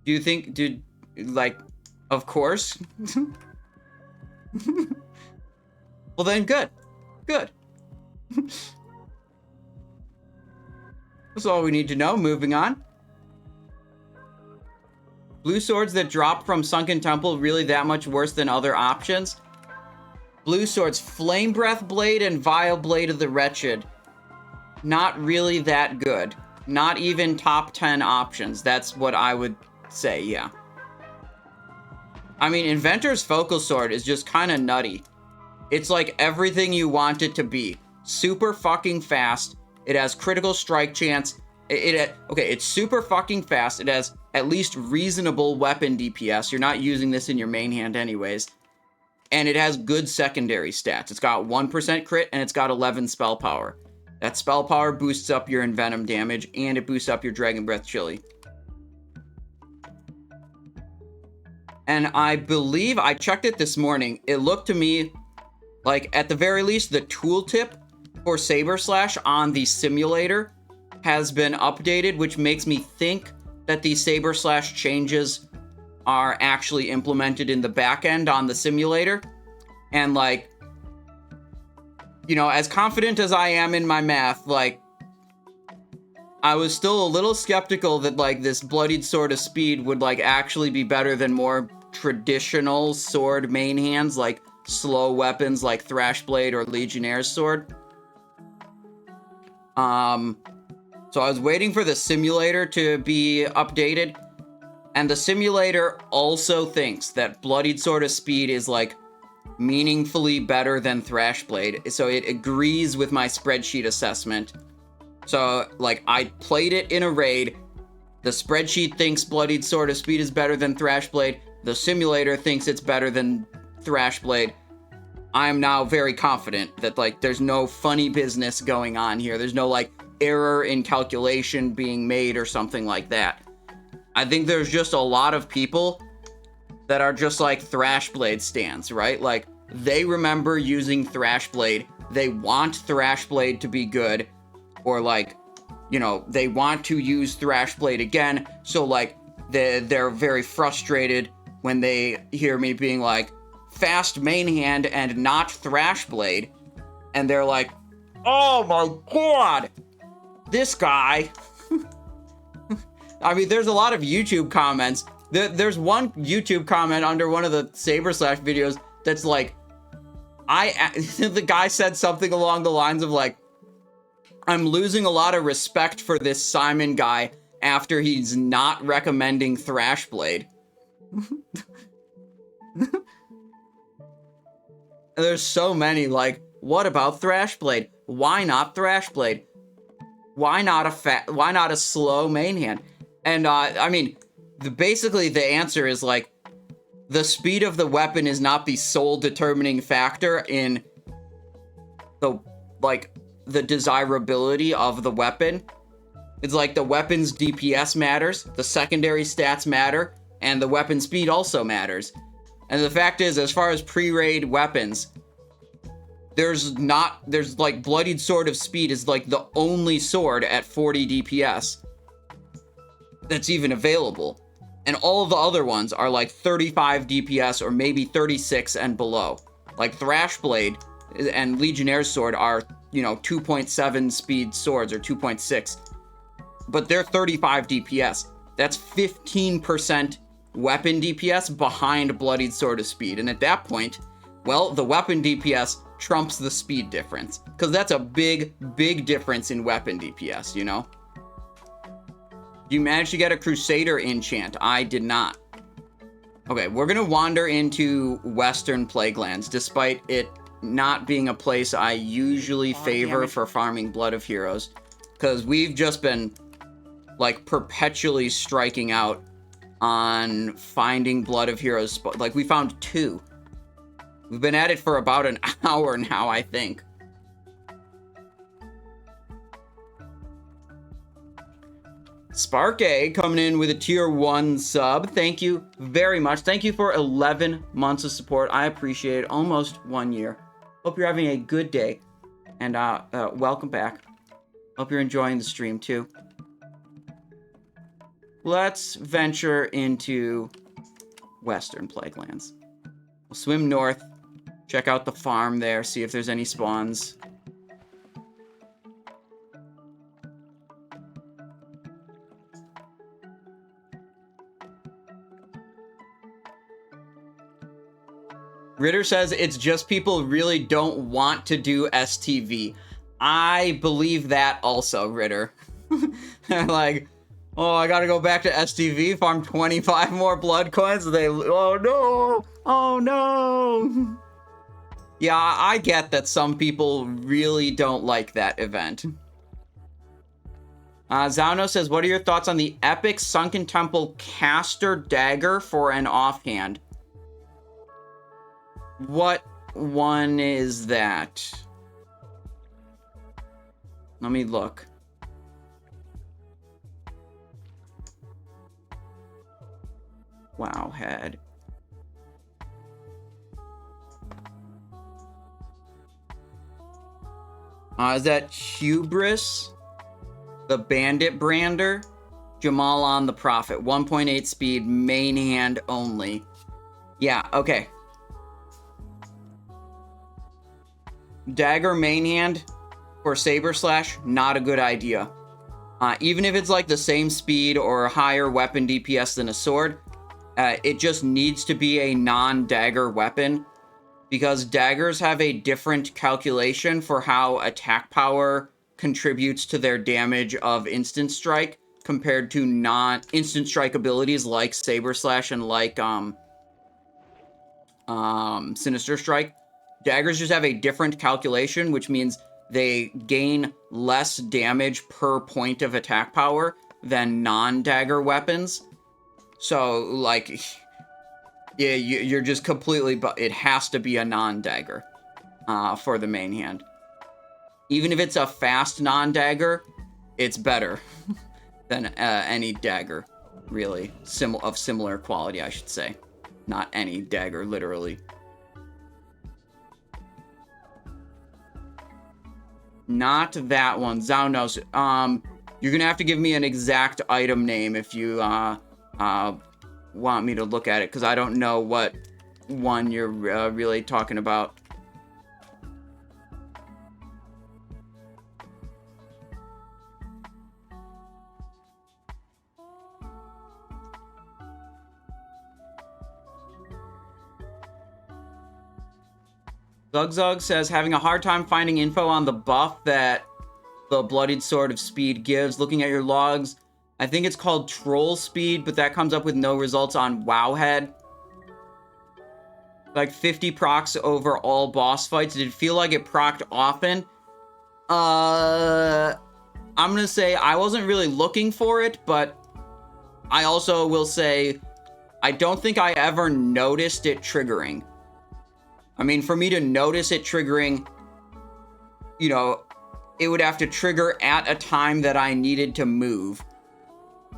[SPEAKER 1] Do you think, like, of course? Well then, good. Good. That's all we need to know. Moving on. Blue swords that drop from Sunken Temple really that much worse than other options? Blue swords, Flame Breath Blade and Vile Blade of the Wretched. Not really that good. Not even top 10 options. That's what I would say, yeah. I mean, Inventor's Focal Sword is just kind of nutty. It's like everything you want it to be. Super fucking fast. It has critical strike chance. Okay, it's super fucking fast. It has at least reasonable weapon DPS. You're not using this in your main hand anyways. And it has good secondary stats. It's got 1% crit and it's got 11 spell power. That spell power boosts up your Envenom damage, and it boosts up your Dragon Breath Chili. And I believe, I checked it this morning, it looked to me like, at the very least, the tooltip for Saber Slash on the simulator has been updated, which makes me think that the Saber Slash changes are actually implemented in the back end on the simulator. And, like, you know, as confident as I am in my math, like, I was still a little skeptical that, like, this Bloodied Sword of Speed would, like, actually be better than more traditional sword main hands, like slow weapons like Thrashblade or Legionnaire's Sword. So I was waiting for the simulator to be updated, and the simulator also thinks that Bloodied Sword of Speed is, like, meaningfully better than Thrashblade, so it agrees with my spreadsheet assessment. So, like, I played it in a raid, The spreadsheet thinks Bloodied Sword of Speed is better than Thrashblade. The simulator thinks it's better than Thrashblade. I'm now very confident that, like, there's no funny business going on here. There's no, like, error in calculation being made or something like that. I think there's just a lot of people that are just like Thrashblade stans, right? Like, they remember using Thrashblade. They want Thrashblade to be good. Or, like, you know, they want to use Thrashblade again. So, like, they're very frustrated when they hear me being like, fast main hand and not Thrashblade. And they're like, oh my god, this guy. I mean, there's a lot of YouTube comments. There's one YouTube comment under one of the Saber Slash videos that's like, the guy said something along the lines of like, I'm losing a lot of respect for this Simon guy after he's not recommending Thrashblade. There's so many, like, what about Thrashblade? Why not Thrashblade? Why not a slow main hand? And, I mean, basically the answer is, like, the speed of the weapon is not the sole determining factor in the, like, the desirability of the weapon. It's like the weapon's DPS matters, the secondary stats matter, and the weapon speed also matters. And the fact is, as far as pre-raid weapons, there's like Bloodied Sword of Speed is like the only sword at 40 DPS that's even available. And all of the other ones are like 35 DPS or maybe 36 and below. Like Thrashblade and Legionnaire's Sword are, you know, 2.7 speed swords or 2.6. But they're 35 DPS. That's 15% weapon DPS behind Bloodied Sword of Speed. And at that point, well, the weapon DPS trumps the speed difference. Because that's a big, big difference in weapon DPS, you know? You managed to get a Crusader enchant. I did not. Okay, we're going to wander into Western Plaguelands, despite it not being a place I usually favor for farming Blood of Heroes. Because we've just been, like, perpetually striking out on finding Blood of Heroes. Like, we found 2. We've been at it for about an hour now, I think. Spark A coming in with a tier 1 sub. Thank you very much. Thank you for 11 months of support. I appreciate it. Almost 1 year. Hope you're having a good day. And welcome back. Hope you're enjoying the stream too. Let's venture into Western Plaguelands. We'll swim north. Check out the farm there. See if there's any spawns. Ritter says it's just people really don't want to do STV. I believe that also, Ritter. Like, oh, I gotta go back to STV, farm 25 more blood coins. Oh no! Oh no! Yeah, I get that some people really don't like that event. Zauno says, what are your thoughts on the epic Sunken Temple caster dagger for an offhand? What one is that? Let me look. Wow, head. Is that Hubris? The Bandit Brander? Jamal on the Prophet. 1.8 speed, main hand only. Yeah, okay. Dagger main hand for Saber Slash, not a good idea. Even if it's like the same speed or higher weapon DPS than a sword, it just needs to be a non-dagger weapon, because daggers have a different calculation for how attack power contributes to their damage of instant strike compared to non-instant strike abilities like Saber Slash and like Sinister Strike. Daggers just have a different calculation, which means they gain less damage per point of attack power than non-dagger weapons. So, like, yeah, you're just completely... But it has to be a non-dagger for the main hand. Even if it's a fast non-dagger, it's better than any dagger, really. Of similar quality, I should say. Not any dagger, literally. Not that one. Zaunos. You're gonna have to give me an exact item name if you want me to look at it, because I don't know what one you're really talking about. Zugzug says, having a hard time finding info on the buff that the Bloodied Sword of Speed gives. Looking at your logs, I think it's called Troll Speed, but that comes up with no results on Wowhead. Like 50 procs over all boss fights. Did it feel like it procced often? I'm gonna say I wasn't really looking for it, but I also will say I don't think I ever noticed it triggering. I mean, for me to notice it triggering, you know, it would have to trigger at a time that I needed to move.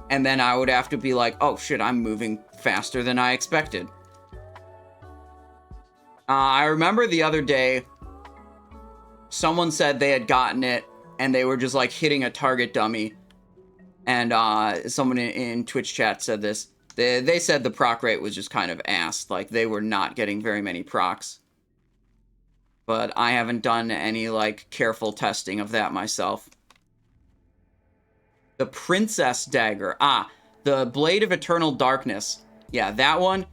[SPEAKER 1] And then I would have to be like, oh shit, I'm moving faster than I expected. I remember the other day, someone said they had gotten it, and they were just like hitting a target dummy. And someone in Twitch chat said this. They said the proc rate was just kind of ass. Like, they were not getting very many procs. But I haven't done any, like, careful testing of that myself. The Princess Dagger. Ah, the Blade of Eternal Darkness. Yeah, that one.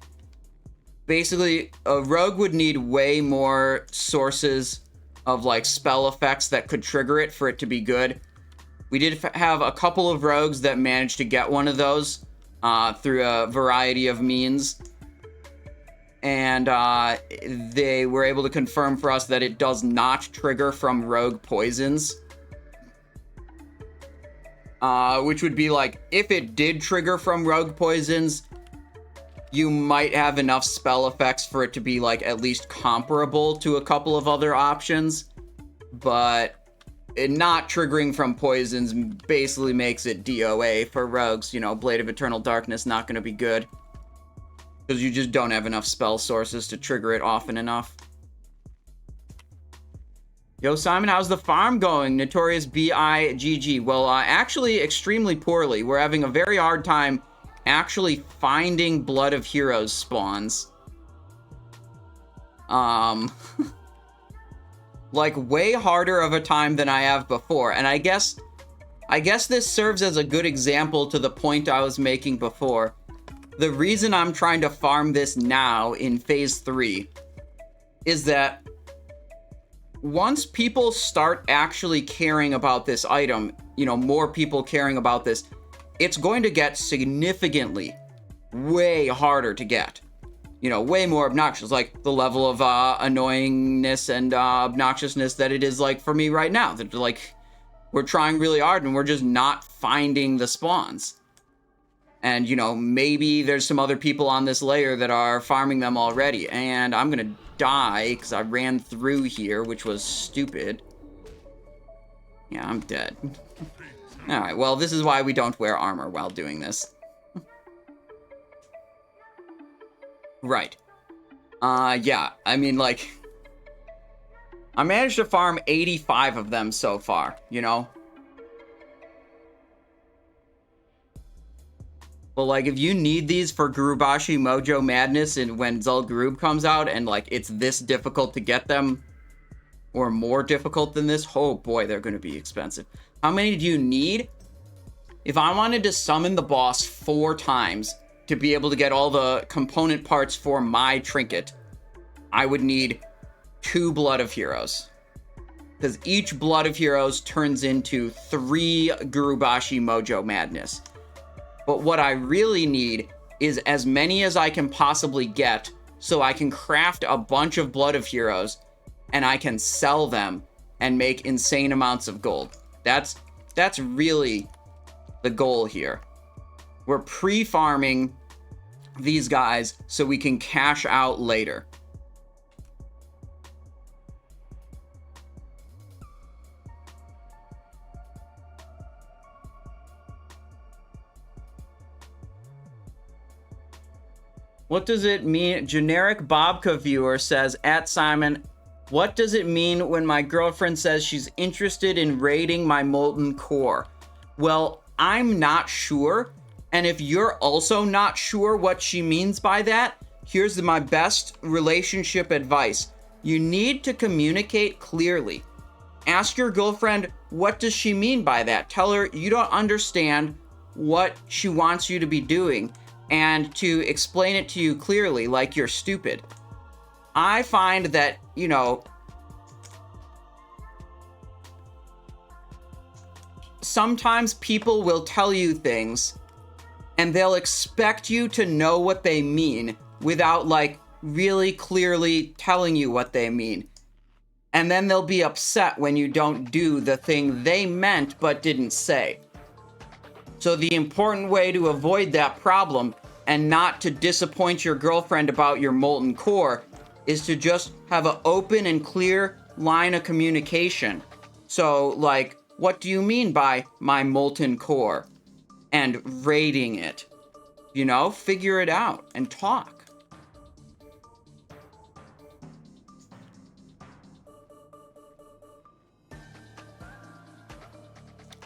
[SPEAKER 1] Basically, a rogue would need way more sources of, like, spell effects that could trigger it for it to be good. We did have a couple of rogues that managed to get one of those through a variety of means. And they were able to confirm for us that it does not trigger from rogue poisons. Which would be like, if it did trigger from rogue poisons, you might have enough spell effects for it to be, like, at least comparable to a couple of other options. But it not triggering from poisons basically makes it DOA for rogues. You know, Blade of Eternal Darkness not going to be good. Because you just don't have enough spell sources to trigger it often enough. Yo, Simon, how's the farm going? Notorious BIGG. Well, actually, extremely poorly. We're having a very hard time actually finding Blood of Heroes spawns. Like, way harder of a time than I have before. And I guess this serves as a good example to the point I was making before. The reason I'm trying to farm this now in Phase 3 is that once people start actually caring about this item, you know, more people caring about this, it's going to get significantly way harder to get. You know, way more obnoxious, like the level of annoyingness and obnoxiousness that it is, like, for me right now. That, like, we're trying really hard and we're just not finding the spawns. And, you know, maybe there's some other people on this layer that are farming them already. And I'm gonna die because I ran through here, which was stupid. Yeah, I'm dead. Alright, well, this is why we don't wear armor while doing this. Right. Yeah, I mean, like, I managed to farm 85 of them so far, you know? But, like, if you need these for Gurubashi Mojo Madness and when Zul'Gurub comes out and, like, it's this difficult to get them, or more difficult than this, oh boy, they're going to be expensive. How many do you need? If I wanted to summon the boss 4 times to be able to get all the component parts for my trinket, I would need 2 Blood of Heroes. Because each Blood of Heroes turns into 3 Gurubashi Mojo Madness. But what I really need is as many as I can possibly get so I can craft a bunch of Blood of Heroes and I can sell them and make insane amounts of gold. That's really the goal here. We're pre-farming these guys so we can cash out later. What does it mean? Generic Bobka viewer says, @Simon, what does it mean when my girlfriend says she's interested in raiding my molten core? Well, I'm not sure. And if you're also not sure what she means by that, here's my best relationship advice. You need to communicate clearly. Ask your girlfriend, what does she mean by that? Tell her you don't understand what she wants you to be doing, and to explain it to you clearly, like you're stupid. I find that, you know, sometimes people will tell you things and they'll expect you to know what they mean without, like, really clearly telling you what they mean. And then they'll be upset when you don't do the thing they meant but didn't say. So the important way to avoid that problem and not to disappoint your girlfriend about your molten core is to just have an open and clear line of communication. So, like, what do you mean by my molten core? And raiding it. You know, figure it out and talk.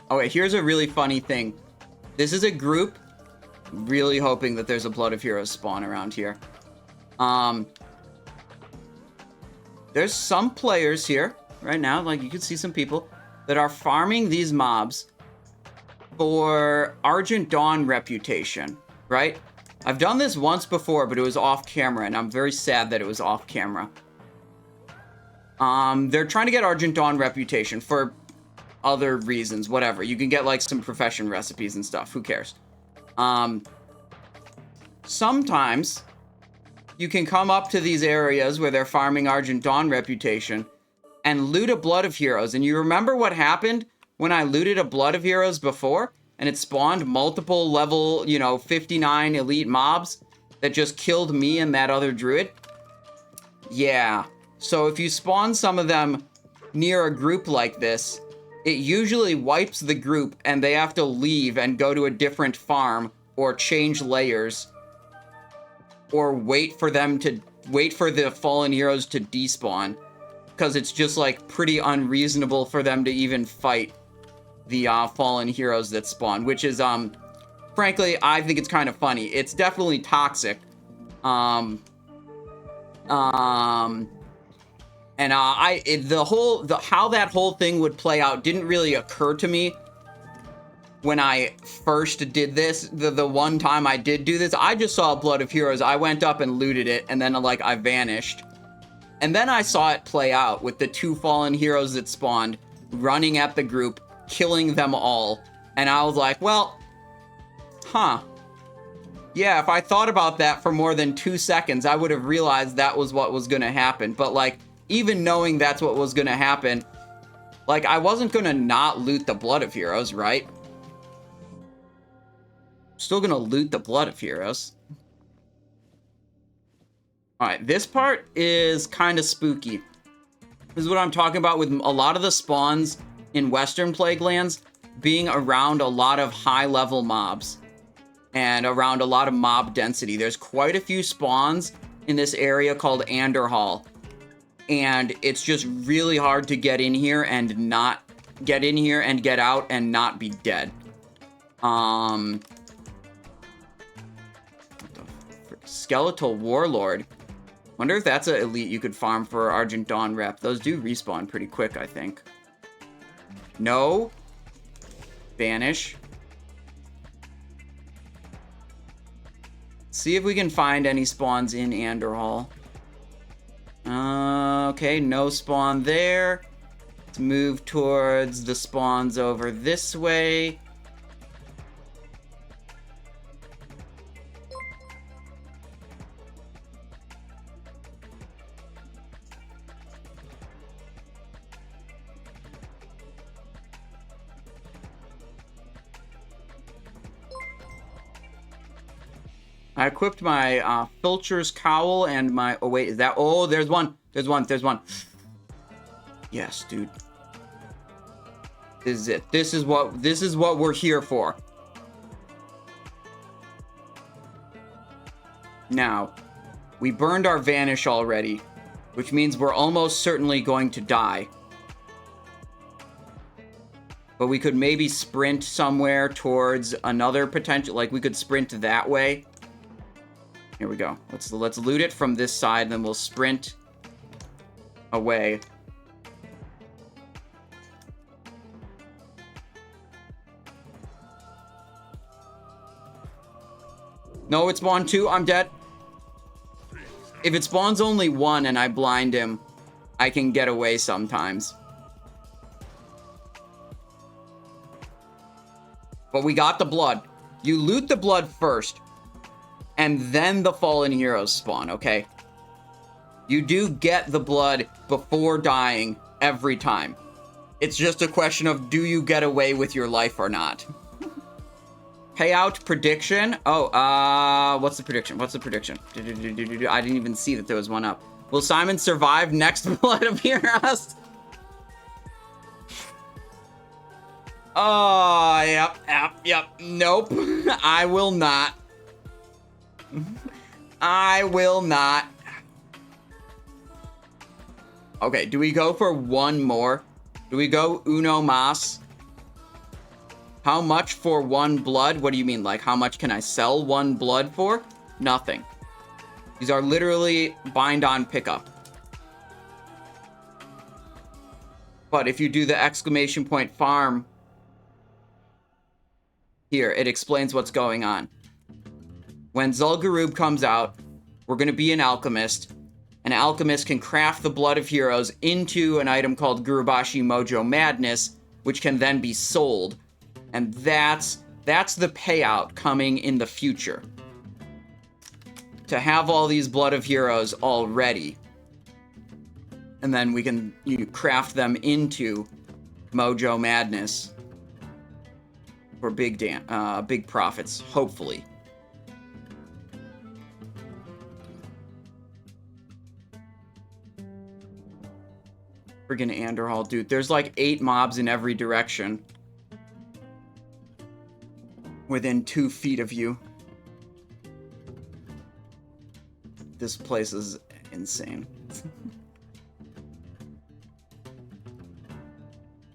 [SPEAKER 1] Okay, here's a really funny thing. This is a group. Really hoping that there's a Blood of Heroes spawn around here. There's some players here right now, like you can see some people that are farming these mobs for Argent Dawn reputation, right? I've done this once before, but it was off camera, and I'm very sad that it was off camera. They're trying to get Argent Dawn reputation for other reasons, whatever. You can get, like, some profession recipes and stuff. Who cares? Sometimes you can come up to these areas where they're farming Argent Dawn reputation and loot a Blood of Heroes. And you remember what happened when I looted a Blood of Heroes before and it spawned multiple level, 59 elite mobs that just killed me and that other druid? Yeah. So if you spawn some of them near a group like this, it usually wipes the group and they have to leave and go to a different farm or change layers or wait for the fallen heroes to despawn, because it's just, like, pretty unreasonable for them to even fight the fallen heroes that spawn, which is frankly, I think it's kind of funny. It's definitely toxic. And how that whole thing would play out didn't really occur to me when I first did this. The one time I did do this, I just saw a Blood of Heroes. I went up and looted it, and then, like, I vanished. And then I saw it play out with the 2 fallen heroes that spawned, running at the group, killing them all. And I was like, well, yeah, if I thought about that for more than 2 seconds, I would have realized that was what was gonna happen. But, like, even knowing that's what was gonna happen, like, I wasn't gonna not loot the Blood of Heroes, right? Still gonna loot the Blood of Heroes. Alright, this part is kind of spooky. This is what I'm talking about with a lot of the spawns in Western Plaguelands being around a lot of high-level mobs and around a lot of mob density. There's quite a few spawns in this area called Anderhall, and it's just really hard to get in here and not get in here and get out and not be dead. Skeletal Warlord. Wonder if that's an elite you could farm for Argent Dawn rep. Those do respawn pretty quick, I think. No. Banish. See if we can find any spawns in Anderhall. Okay, no spawn there. Let's move towards the spawns over this way. I equipped my Filcher's Cowl and my... Oh, wait, is that... Oh, there's one. There's one. There's one. Yes, dude. This is it. This is what we're here for. Now, we burned our Vanish already, which means we're almost certainly going to die. But we could maybe sprint somewhere towards another potential... Like, we could sprint that way. Here we go. Let's loot it from this side, then we'll sprint away. No, it spawned 2. I'm dead. If it spawns only 1 and I blind him, I can get away sometimes. But we got the blood. You loot the blood first, and then the fallen heroes spawn, okay? You do get the blood before dying every time. It's just a question of, do you get away with your life or not? Payout prediction. Oh, what's the prediction? What's the prediction? I didn't even see that there was one up. Will Simon survive next Blood of Heroes? Oh, yep. Nope. I will not. I will not. Okay, do we go for one more? Do we go uno mas? How much for 1 blood? What do you mean? Like, how much can I sell 1 blood for? Nothing. These are literally bind on pickup. But if you do the exclamation point farm, here, it explains what's going on. When Zul'Gurub comes out, we're going to be an alchemist. An alchemist can craft the Blood of Heroes into an item called Gurubashi Mojo Madness, which can then be sold. And that's the payout coming in the future. To have all these Blood of Heroes already. And then we can craft them into Mojo Madness for big profits, hopefully. Friggin' Anderhall, dude. There's like 8 mobs in every direction. Within 2 feet of you. This place is insane.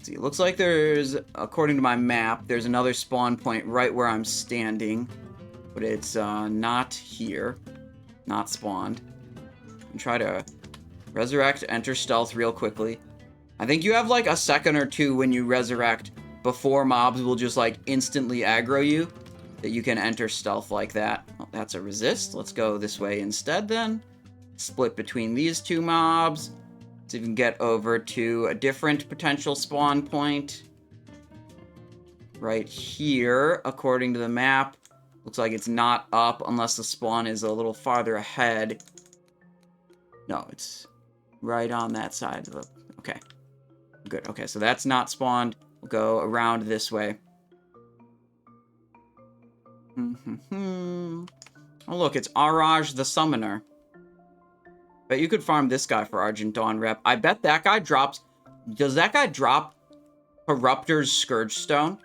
[SPEAKER 1] See, it looks like there's, according to my map, there's another spawn point right where I'm standing. But it's not here. Not spawned. And try to resurrect, enter stealth real quickly. I think you have like a second or 2 when you resurrect before mobs will just like instantly aggro you, that you can enter stealth like that. Oh, that's a resist. Let's go this way instead then. Split between these 2 mobs. So you can get over to a different potential spawn point. Right here, according to the map. Looks like it's not up unless the spawn is a little farther ahead. No, it's right on that side of the... Okay. Good. Okay, so that's not spawned. We'll go around this way. Oh, look, it's Araj the Summoner. Bet you could farm this guy for Argent Dawn rep. I bet that guy drops... Does that guy drop Corruptor's Scourge Stone?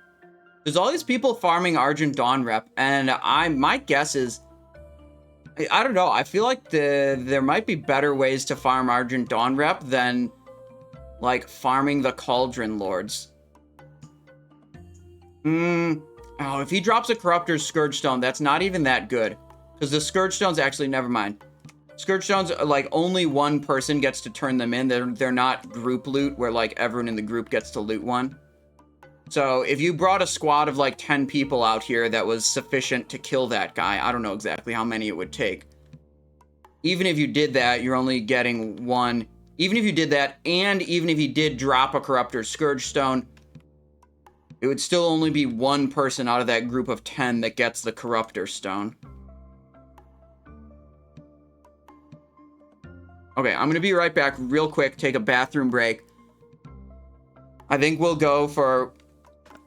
[SPEAKER 1] There's all these people farming Argent Dawn rep, and my guess is... I don't know, I feel like there might be better ways to farm Argent Dawn rep than, like, farming the Cauldron Lords. Oh, if he drops a Corruptor's Scourge Stone, that's not even that good. Because the Scourge Stones, actually, never mind. Scourge Stones, like, only one person gets to turn them in. They're not group loot, where, like, everyone in the group gets to loot one. So, if you brought a squad of, like, 10 people out here that was sufficient to kill that guy, I don't know exactly how many it would take. Even if you did that, you're only getting one. Even if you did that, and even if you did drop a Corruptor's Scourge Stone, it would still only be one person out of that group of 10 that gets the Corruptor Stone. Okay, I'm gonna be right back real quick, take a bathroom break. I think we'll go for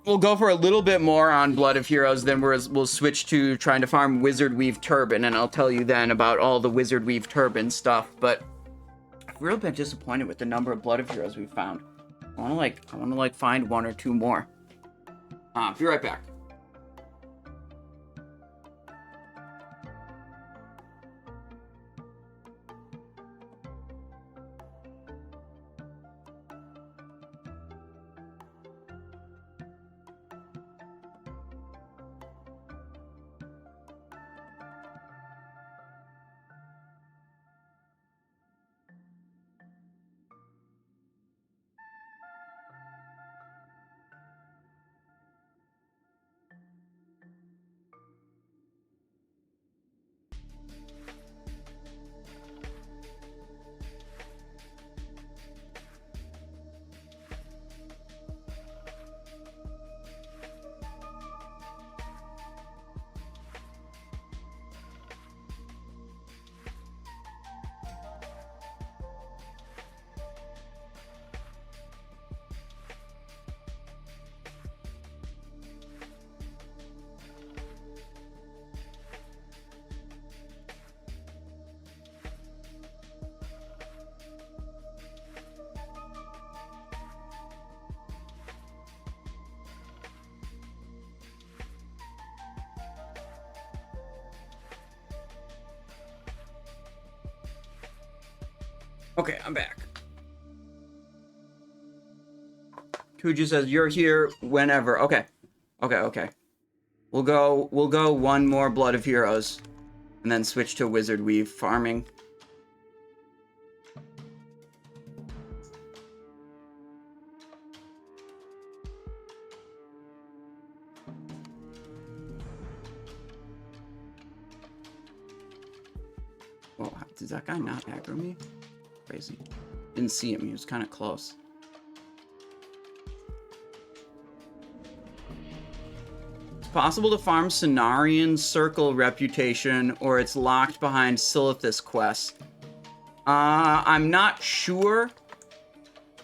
[SPEAKER 1] We'll go for a little bit more on Blood of Heroes, then we'll switch to trying to farm Wizard Weave Turban, and I'll tell you then about all the Wizard Weave Turban stuff. But I've really been disappointed with the number of Blood of Heroes we've found. I wanna find one or two more. Be right back. Okay, I'm back. Kuju says you're here whenever. Okay. We'll go one more Blood of Heroes and then switch to Wizard Weave farming. Whoa, did that guy not aggro me? Crazy. Didn't see him, he was kind of close. It's possible to farm Cenarian Circle reputation, or it's locked behind Silithus quest. I'm not sure.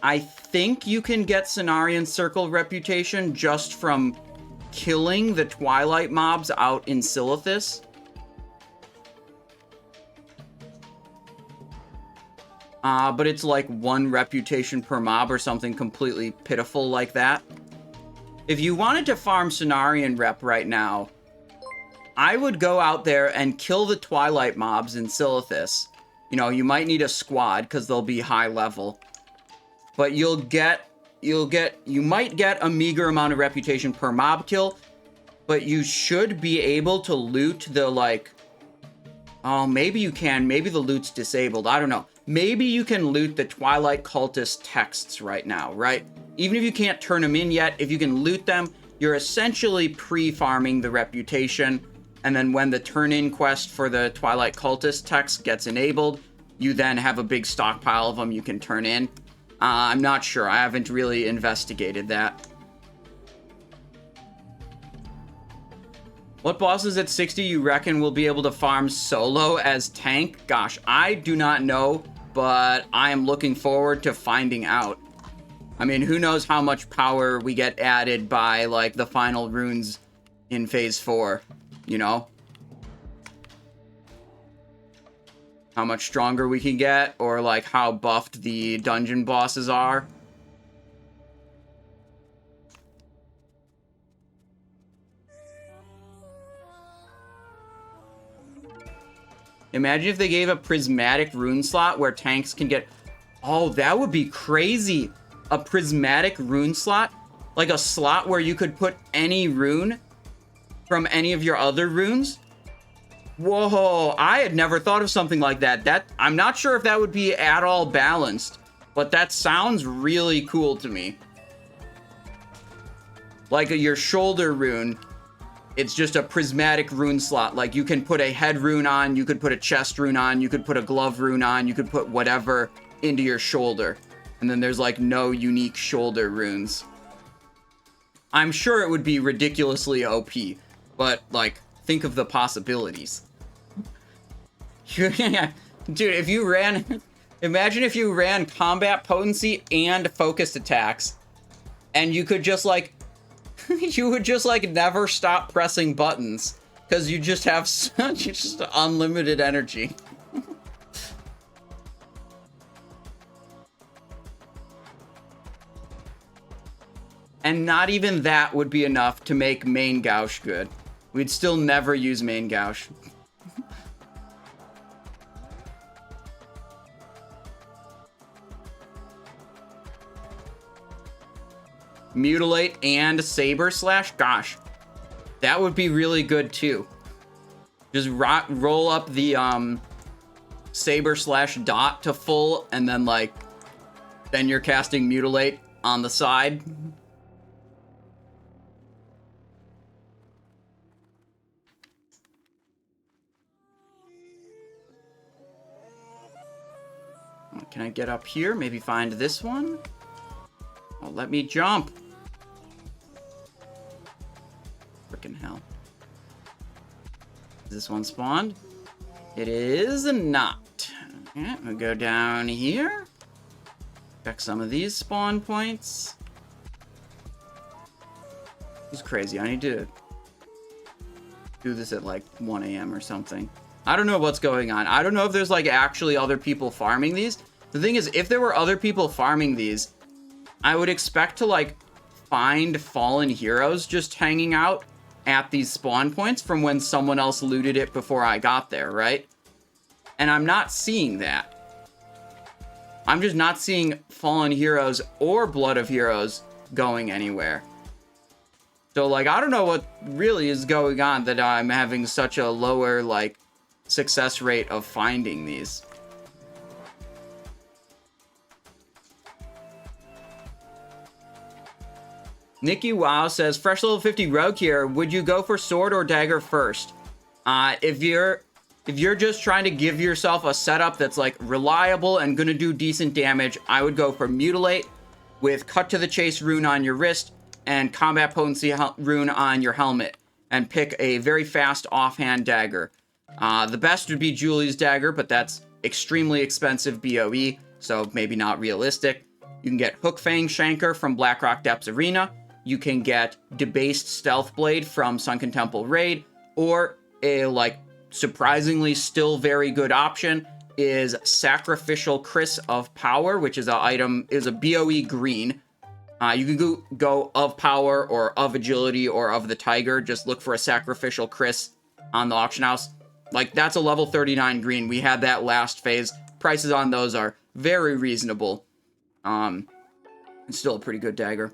[SPEAKER 1] I think you can get Cenarian Circle reputation just from killing the Twilight mobs out in Silithus. But it's like 1 reputation per mob or something completely pitiful like that. If you wanted to farm Cenarian rep right now, I would go out there and kill the Twilight mobs in Silithus. You know, you might need a squad because they'll be high level. But you might get a meager amount of reputation per mob kill, but you should be able to loot the, like... Oh, maybe you can. Maybe the loot's disabled. I don't know. Maybe you can loot the Twilight Cultist texts right now, right? Even if you can't turn them in yet, if you can loot them, you're essentially pre-farming the reputation. And then when the turn-in quest for the Twilight Cultist text gets enabled, you then have a big stockpile of them you can turn in. I'm not sure. I haven't really investigated that. What bosses at 60 you reckon will be able to farm solo as tank? Gosh, I do not know, but I am looking forward to finding out. I mean, who knows how much power we get added by, like, the final runes in Phase 4, you know? How much stronger we can get, or, like, how buffed the dungeon bosses are. Imagine if they gave a prismatic rune slot where tanks can get... Oh, that would be crazy. A prismatic rune slot? Like a slot where you could put any rune from any of your other runes? Whoa, I had never thought of something like that. I'm not sure if that would be at all balanced, but that sounds really cool to me. Like your shoulder rune, it's just a prismatic rune slot. Like you can put a head rune on, you could put a chest rune on, you could put a glove rune on, you could put whatever into your shoulder. And then there's like no unique shoulder runes. I'm sure it would be ridiculously OP, but like think of the possibilities. Dude, if you ran... Imagine if you ran combat potency and focused attacks, and you could just like You would just like never stop pressing buttons because you just have such just unlimited energy. And not even that would be enough to make main gouge good. We'd still never use main gouge. Mutilate and Saber slash? Gosh, that would be really good too. Just roll up the Saber slash dot to full, and then like, then you're casting Mutilate on the side. Can I get up here? Maybe find this one? Oh, let me jump. Frickin' hell. Is this one spawned? It is not. Okay, we'll go down here. Check some of these spawn points. It's crazy. I need to do this at like 1 a.m. or something. I don't know what's going on. I don't know if there's like actually other people farming these. The thing is, if there were other people farming these, I would expect to like find fallen heroes just hanging out at these spawn points from when someone else looted it before I got there, right? And I'm not seeing that. I'm just not seeing fallen heroes or blood of heroes going anywhere. So like, I don't know what really is going on that I'm having such a lower like success rate of finding these. Nikki Wow says, fresh level 50 rogue here. Would you go for sword or dagger first? If you're just trying to give yourself a setup that's like reliable and gonna do decent damage, I would go for mutilate with cut to the chase rune on your wrist and combat potency rune on your helmet, and pick a very fast offhand dagger. The best would be Julie's dagger, but that's extremely expensive BOE, so maybe not realistic. You can get Hook Fang Shanker from Blackrock Depths Arena. You can get Debased Stealth Blade from Sunken Temple Raid, or a like surprisingly still very good option is Sacrificial Chris of Power, which is a BOE green. You can go of Power or of Agility or of the Tiger. Just look for a Sacrificial Chris on the auction house. Like, that's a level 39 green. We had that last phase. Prices on those are very reasonable. It's still a pretty good dagger.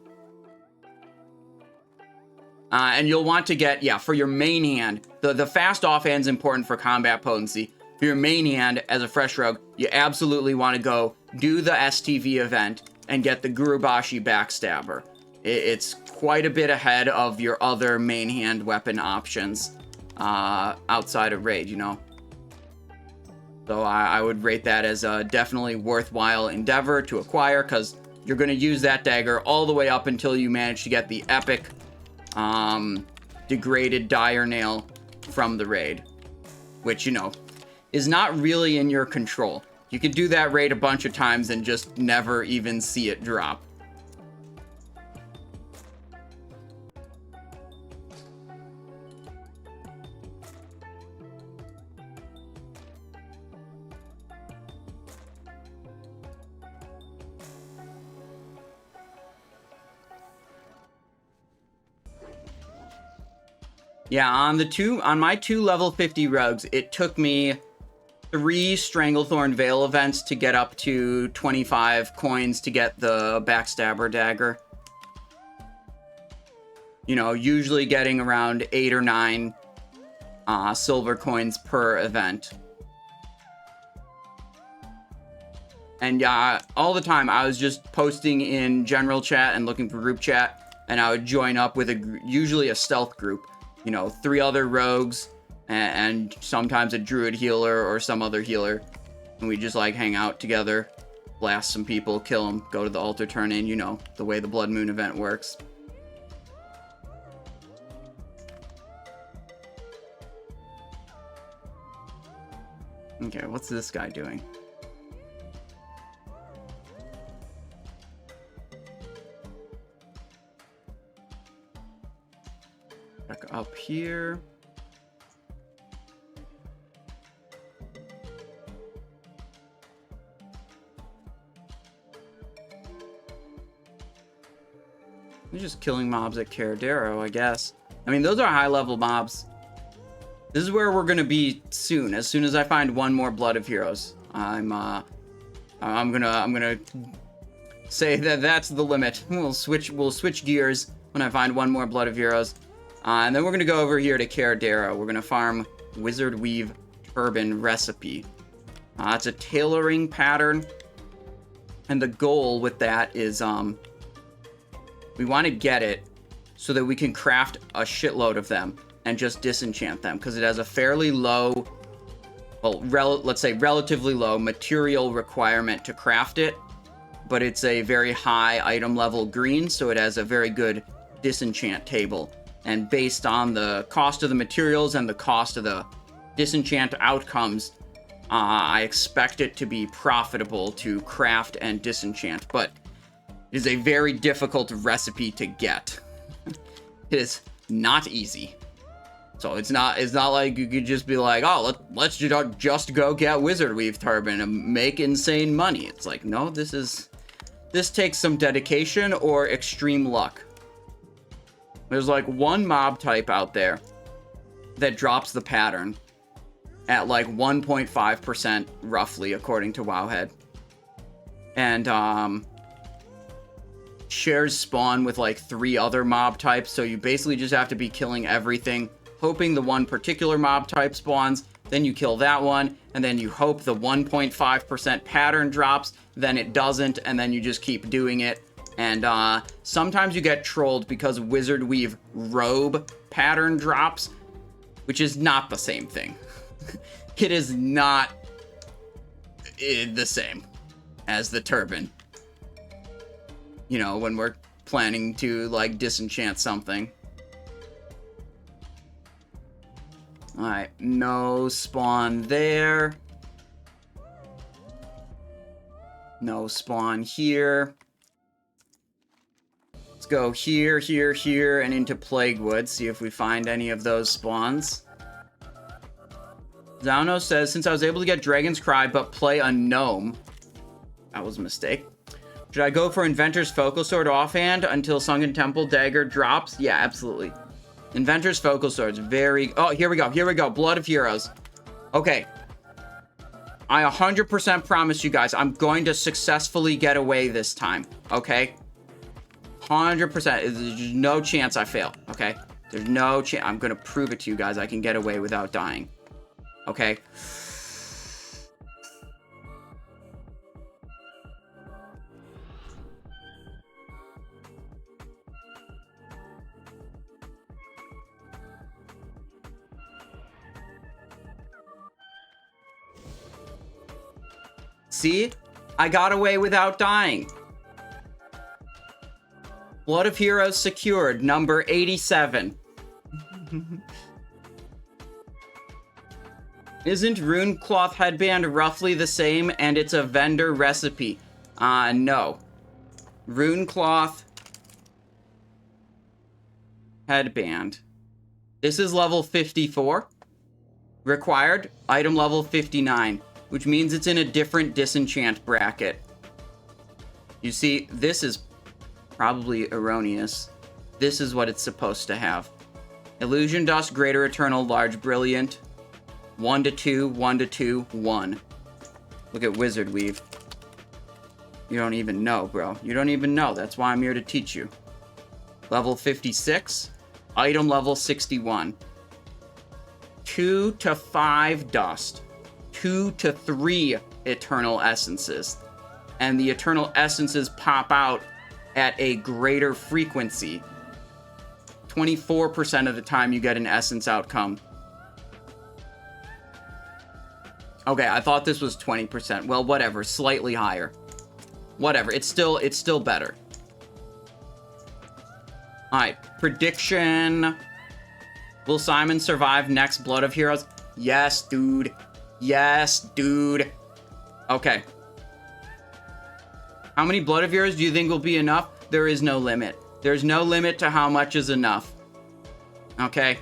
[SPEAKER 1] And you'll want to get, yeah, for your main hand, the fast offhand is important for combat potency. For your main hand, as a fresh rogue, you absolutely want to go do the STV event and get the Gurubashi Backstabber. It's quite a bit ahead of your other main hand weapon options outside of raid, you know. So I would rate that as a definitely worthwhile endeavor to acquire, because you're going to use that dagger all the way up until you manage to get the epic degraded dire nail from the raid, which, you know, is not really in your control. You could do that raid a bunch of times and just never even see it drop. Yeah, on my 2 level 50 rogues, it took me 3 Stranglethorn Veil events to get up to 25 coins to get the Backstabber dagger. You know, usually getting around 8 or 9 silver coins per event. And all the time I was just posting in general chat and looking for group chat, and I would join up with usually a stealth group. You know, 3 other rogues, and sometimes a druid healer or some other healer. And we just like hang out together, blast some people, kill them, go to the altar, turn in, you know, the way the Blood Moon event works. Okay, what's this guy doing? here. We're just killing mobs at Caradero, I guess. I mean, those are high-level mobs. This is where we're gonna be soon. As soon as I find one more Blood of Heroes, I'm gonna say that that's the limit. We'll switch gears when I find one more Blood of Heroes, and then we're gonna go over here to Caradero. We're gonna farm Wizard Weave Turban recipe. It's a tailoring pattern, and the goal with that is we want to get it so that we can craft a shitload of them and just disenchant them, because it has a fairly low, well, let's say relatively low material requirement to craft it, but it's a very high item level green, so it has a very good disenchant table. And based on the cost of the materials and the cost of the disenchant outcomes, I expect it to be profitable to craft and disenchant, but it is a very difficult recipe to get. It is not easy. So it's not like you could just be like, oh, let's just go get Wizard Weave Turban and make insane money. It's like, no, this takes some dedication or extreme luck. There's like one mob type out there that drops the pattern at like 1.5% roughly, according to Wowhead. And shares spawn with like 3 other mob types, so you basically just have to be killing everything, hoping the one particular mob type spawns, then you kill that one, and then you hope the 1.5% pattern drops, then it doesn't, and then you just keep doing it. And sometimes you get trolled because Wizard Weave robe pattern drops, which is not the same thing. It is not the same as the turban. You know, when we're planning to, like, disenchant something. Alright, no spawn there. No spawn here. Let's go here, here, here, and into Plaguewood, see if we find any of those spawns. Zauno says, since I was able to get Dragon's Cry but play a gnome, that was a mistake. Should I go for Inventor's Focal Sword offhand until Sunken Temple Dagger drops? Yeah, absolutely. Inventor's Focal Sword's very... Oh, here we go. Blood of Heroes. Okay. I 100% promise you guys, I'm going to successfully get away this time. Okay? 100%. There's no chance I fail. Okay? There's no chance. I'm going to prove it to you guys. I can get away without dying. Okay? See? I got away without dying. Blood of Heroes secured, number 87. Isn't Runecloth Headband roughly the same and it's a vendor recipe? No. Runecloth Headband. This is level 54. Required, item level 59. Which means it's in a different disenchant bracket. You see, this is probably erroneous. This is what it's supposed to have. Illusion Dust, Greater Eternal, Large Brilliant. 1 to 2, 1 to 2, 1. Look at Wizard Weave. You don't even know, bro. You don't even know. That's why I'm here to teach you. Level 56. Item level 61. 2 to 5 dust. 2 to 3 Eternal Essences. And the Eternal Essences pop out at a greater frequency. 24% of the time you get an Essence outcome. Okay, I thought this was 20%. Well, whatever. Slightly higher. Whatever. It's still better. Alright. Prediction. Will Simon survive next Blood of Heroes? Yes, dude. Yes, dude. Okay. How many Blood of Heroes do you think will be enough? There is no limit. There's no limit to how much is enough. Okay?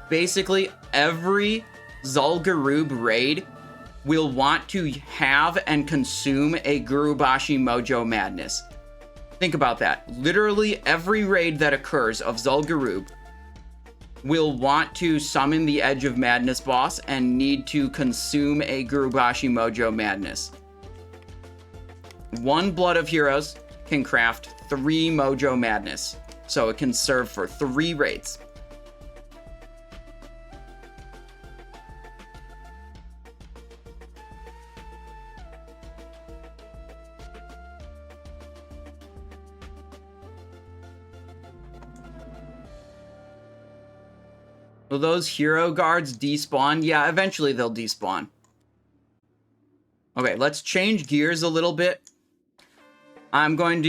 [SPEAKER 1] Basically, every Zul'Gurub raid will want to have and consume a Gurubashi Mojo Madness. Think about that. Literally every raid that occurs of Zul'Gurub will want to summon the Edge of Madness boss and need to consume a Gurubashi Mojo Madness. 1 Blood of Heroes can craft 3 Mojo Madness, so it can serve for 3 raids. Will those hero guards despawn? Yeah, eventually they'll despawn. Okay, let's change gears a little bit. I'm going to